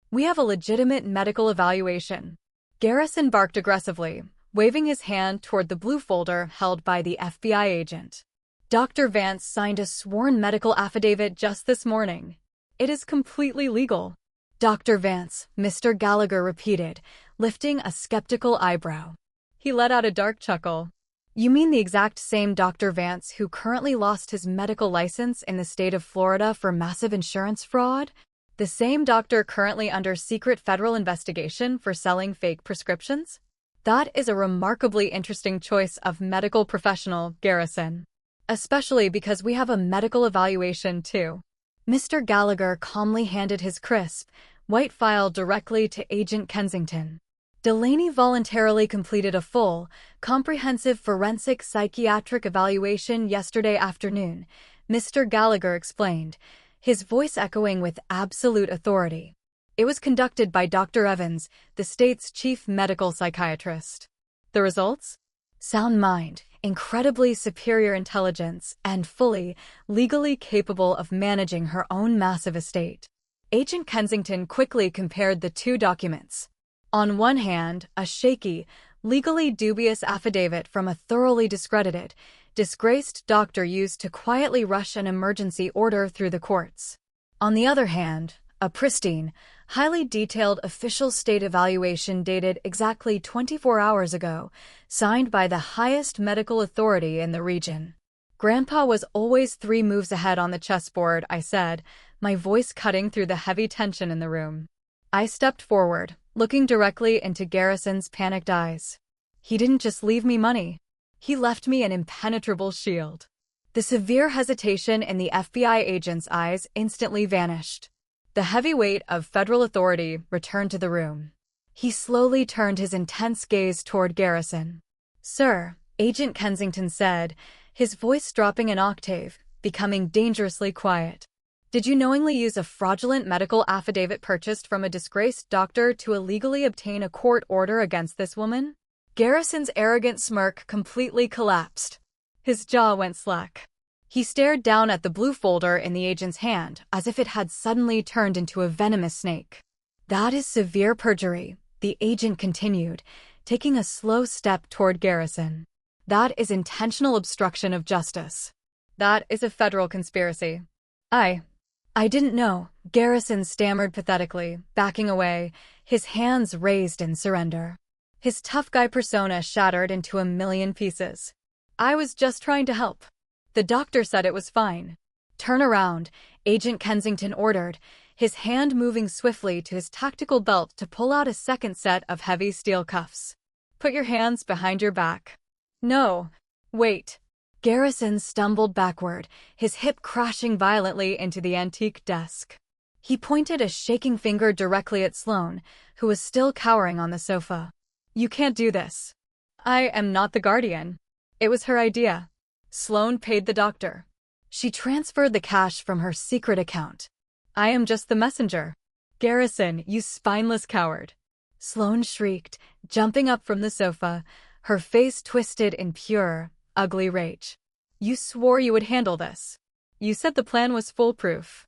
S1: We have a legitimate medical evaluation. Garrison barked aggressively, waving his hand toward the blue folder held by the FBI agent. Dr. Vance signed a sworn medical affidavit just this morning. It is completely legal. Dr. Vance, Mr. Gallagher repeated, lifting a skeptical eyebrow. He let out a dark chuckle. You mean the exact same Dr. Vance who currently lost his medical license in the state of Florida for massive insurance fraud? The same doctor currently under secret federal investigation for selling fake prescriptions? That is a remarkably interesting choice of medical professional, Garrison. Especially because we have a medical evaluation, too. Mr. Gallagher calmly handed his crisp, white file directly to Agent Kensington. Delaney voluntarily completed a full, comprehensive forensic psychiatric evaluation yesterday afternoon, Mr. Gallagher explained, his voice echoing with absolute authority. It was conducted by Dr. Evans, the state's chief medical psychiatrist. The results? Sound mind, incredibly superior intelligence, and fully, legally capable of managing her own massive estate. Agent Kensington quickly compared the two documents. On one hand, a shaky, legally dubious affidavit from a thoroughly discredited, disgraced doctor used to quietly rush an emergency order through the courts. On the other hand, a pristine, highly detailed official state evaluation dated exactly 24 hours ago, signed by the highest medical authority in the region. Grandpa was always 3 moves ahead on the chessboard, I said, my voice cutting through the heavy tension in the room. I stepped forward, looking directly into Garrison's panicked eyes. He didn't just leave me money. He left me an impenetrable shield. The severe hesitation in the FBI agent's eyes instantly vanished. The heavy weight of federal authority returned to the room. He slowly turned his intense gaze toward Garrison. Sir, Agent Kensington said, his voice dropping an octave, becoming dangerously quiet. Did you knowingly use a fraudulent medical affidavit purchased from a disgraced doctor to illegally obtain a court order against this woman? Garrison's arrogant smirk completely collapsed. His jaw went slack. He stared down at the blue folder in the agent's hand as if it had suddenly turned into a venomous snake. That is severe perjury, the agent continued, taking a slow step toward Garrison. That is intentional obstruction of justice. That is a federal conspiracy. I didn't know, Garrison stammered pathetically, backing away, his hands raised in surrender. his tough guy persona shattered into a million pieces. I was just trying to help. The doctor said it was fine. Turn around, Agent Kensington ordered, his hand moving swiftly to his tactical belt to pull out a second set of heavy steel cuffs. Put your hands behind your back. No. Wait. Garrison stumbled backward, his hip crashing violently into the antique desk. He pointed a shaking finger directly at Sloane, who was still cowering on the sofa. You can't do this. I am not the Guardian. It was her idea. Sloane paid the doctor. She transferred the cash from her secret account. I am just the messenger. Garrison, you spineless coward. Sloane shrieked, jumping up from the sofa, her face twisted in pure, ugly rage. You swore you would handle this. You said the plan was foolproof.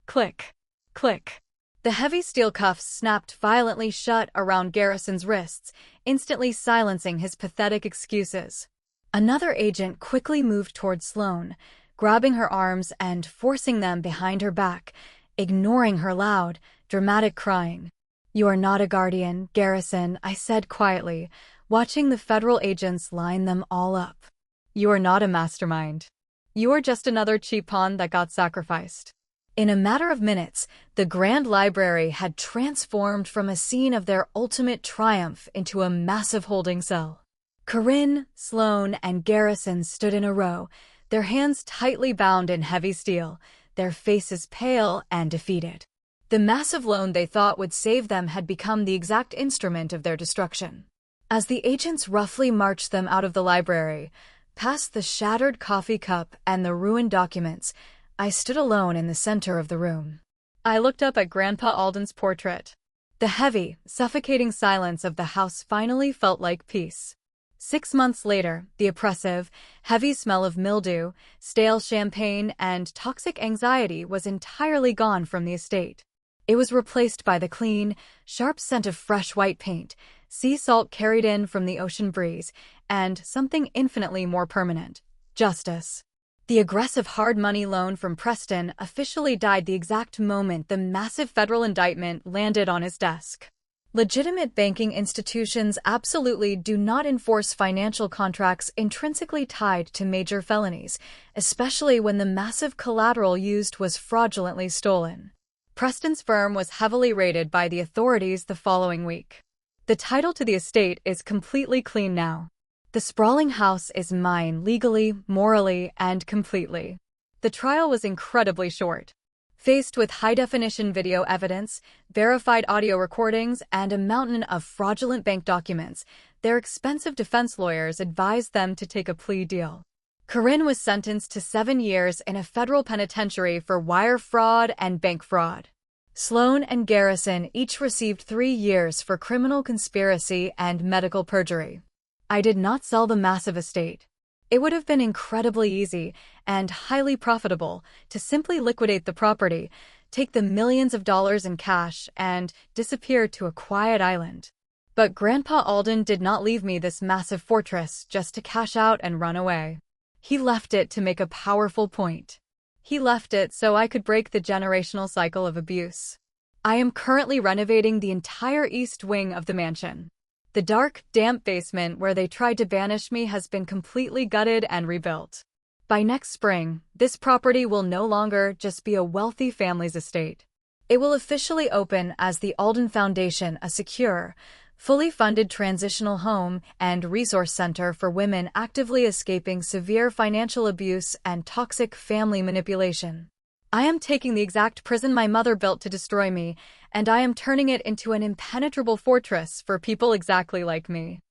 S1: Click. Click. The heavy steel cuffs snapped violently shut around Garrison's wrists, instantly silencing his pathetic excuses. Another agent quickly moved toward Sloane, grabbing her arms and forcing them behind her back, ignoring her loud, dramatic crying. You are not a Guardian, Garrison, I said quietly, watching the federal agents line them all up. You are not a mastermind. You are just another cheap pawn that got sacrificed. In a matter of minutes, the Grand Library had transformed from a scene of their ultimate triumph into a massive holding cell. Corinne, Sloane, and Garrison stood in a row, their hands tightly bound in heavy steel, their faces pale and defeated. The massive loan they thought would save them had become the exact instrument of their destruction. As the agents roughly marched them out of the library, past the shattered coffee cup and the ruined documents, I stood alone in the center of the room. I looked up at Grandpa Alden's portrait. The heavy, suffocating silence of the house finally felt like peace. 6 months later, the oppressive, heavy smell of mildew, stale champagne, and toxic anxiety was entirely gone from the estate. It was replaced by the clean, sharp scent of fresh white paint, sea salt carried in from the ocean breeze, and something infinitely more permanent: justice. The aggressive hard money loan from Preston officially died the exact moment the massive federal indictment landed on his desk. Legitimate banking institutions absolutely do not enforce financial contracts intrinsically tied to major felonies, especially when the massive collateral used was fraudulently stolen. Preston's firm was heavily raided by the authorities the following week. The title to the estate is completely clean now. The sprawling house is mine legally, morally, and completely. The trial was incredibly short. Faced with high-definition video evidence, verified audio recordings, and a mountain of fraudulent bank documents, their expensive defense lawyers advised them to take a plea deal. Corinne was sentenced to 7 years in a federal penitentiary for wire fraud and bank fraud. Sloane and Garrison each received 3 years for criminal conspiracy and medical perjury. I did not sell the massive estate. It would have been incredibly easy and highly profitable to simply liquidate the property, take the millions of dollars in cash, and disappear to a quiet island. But Grandpa Alden did not leave me this massive fortress just to cash out and run away. He left it to make a powerful point. He left it so I could break the generational cycle of abuse. I am currently renovating the entire east wing of the mansion. The dark, damp basement where they tried to banish me has been completely gutted and rebuilt. By next spring, this property will no longer just be a wealthy family's estate. It will officially open as the Alden Foundation, a secure, fully funded transitional home and resource center for women actively escaping severe financial abuse and toxic family manipulation. I am taking the exact prison my mother built to destroy me, and I am turning it into an impenetrable fortress for people exactly like me.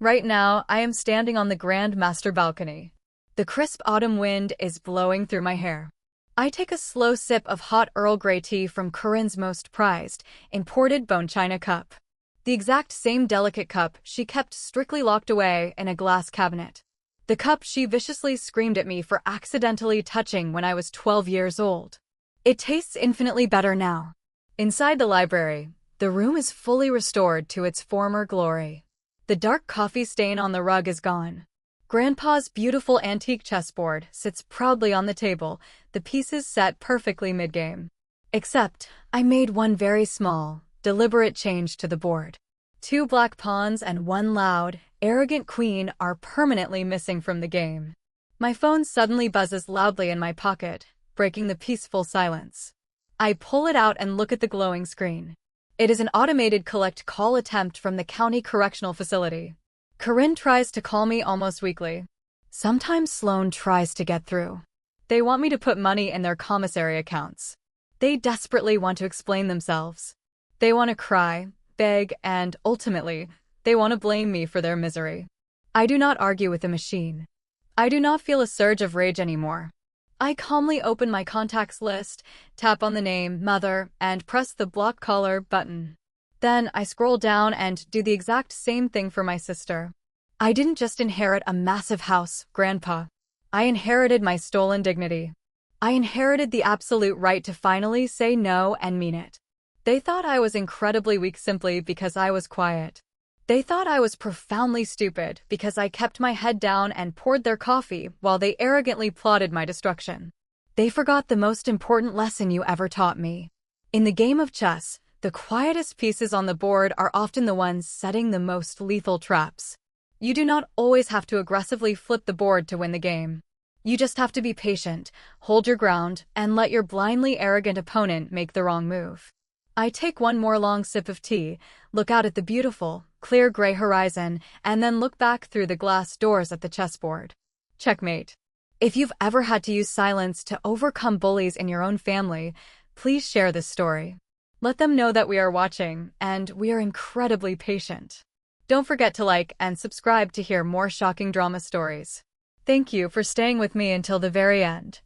S1: Right now, I am standing on the Grand Master balcony. The crisp autumn wind is blowing through my hair. I take a slow sip of hot Earl Grey tea from Corinne's most prized, imported bone china cup. The exact same delicate cup she kept strictly locked away in a glass cabinet. The cup she viciously screamed at me for accidentally touching when I was 12 years old. It tastes infinitely better now. Inside the library, the room is fully restored to its former glory. The dark coffee stain on the rug is gone. Grandpa's beautiful antique chessboard sits proudly on the table, the pieces set perfectly mid-game. Except, I made one very small, deliberate change to the board. 2 black pawns and 1 loud, arrogant queen are permanently missing from the game. My phone suddenly buzzes loudly in my pocket, breaking the peaceful silence. I pull it out and look at the glowing screen. It is an automated collect call attempt from the county correctional facility. Corinne tries to call me almost weekly. Sometimes Sloan tries to get through. They want me to put money in their commissary accounts. They desperately want to explain themselves. They want to cry, beg, and, ultimately, they want to blame me for their misery. I do not argue with the machine. I do not feel a surge of rage anymore. I calmly open my contacts list, tap on the name, Mother, and press the block caller button. Then I scroll down and do the exact same thing for my sister. I didn't just inherit a massive house, Grandpa. I inherited my stolen dignity. I inherited the absolute right to finally say no and mean it. They thought I was incredibly weak simply because I was quiet. They thought I was profoundly stupid because I kept my head down and poured their coffee while they arrogantly plotted my destruction. They forgot the most important lesson you ever taught me. In the game of chess, the quietest pieces on the board are often the ones setting the most lethal traps. You do not always have to aggressively flip the board to win the game. You just have to be patient, hold your ground, and let your blindly arrogant opponent make the wrong move. I take one more long sip of tea, look out at the beautiful, clear gray horizon, and then look back through the glass doors at the chessboard. Checkmate. If you've ever had to use silence to overcome bullies in your own family, please share this story. Let them know that we are watching, and we are incredibly patient. Don't forget to like and subscribe to hear more shocking drama stories. Thank you for staying with me until the very end.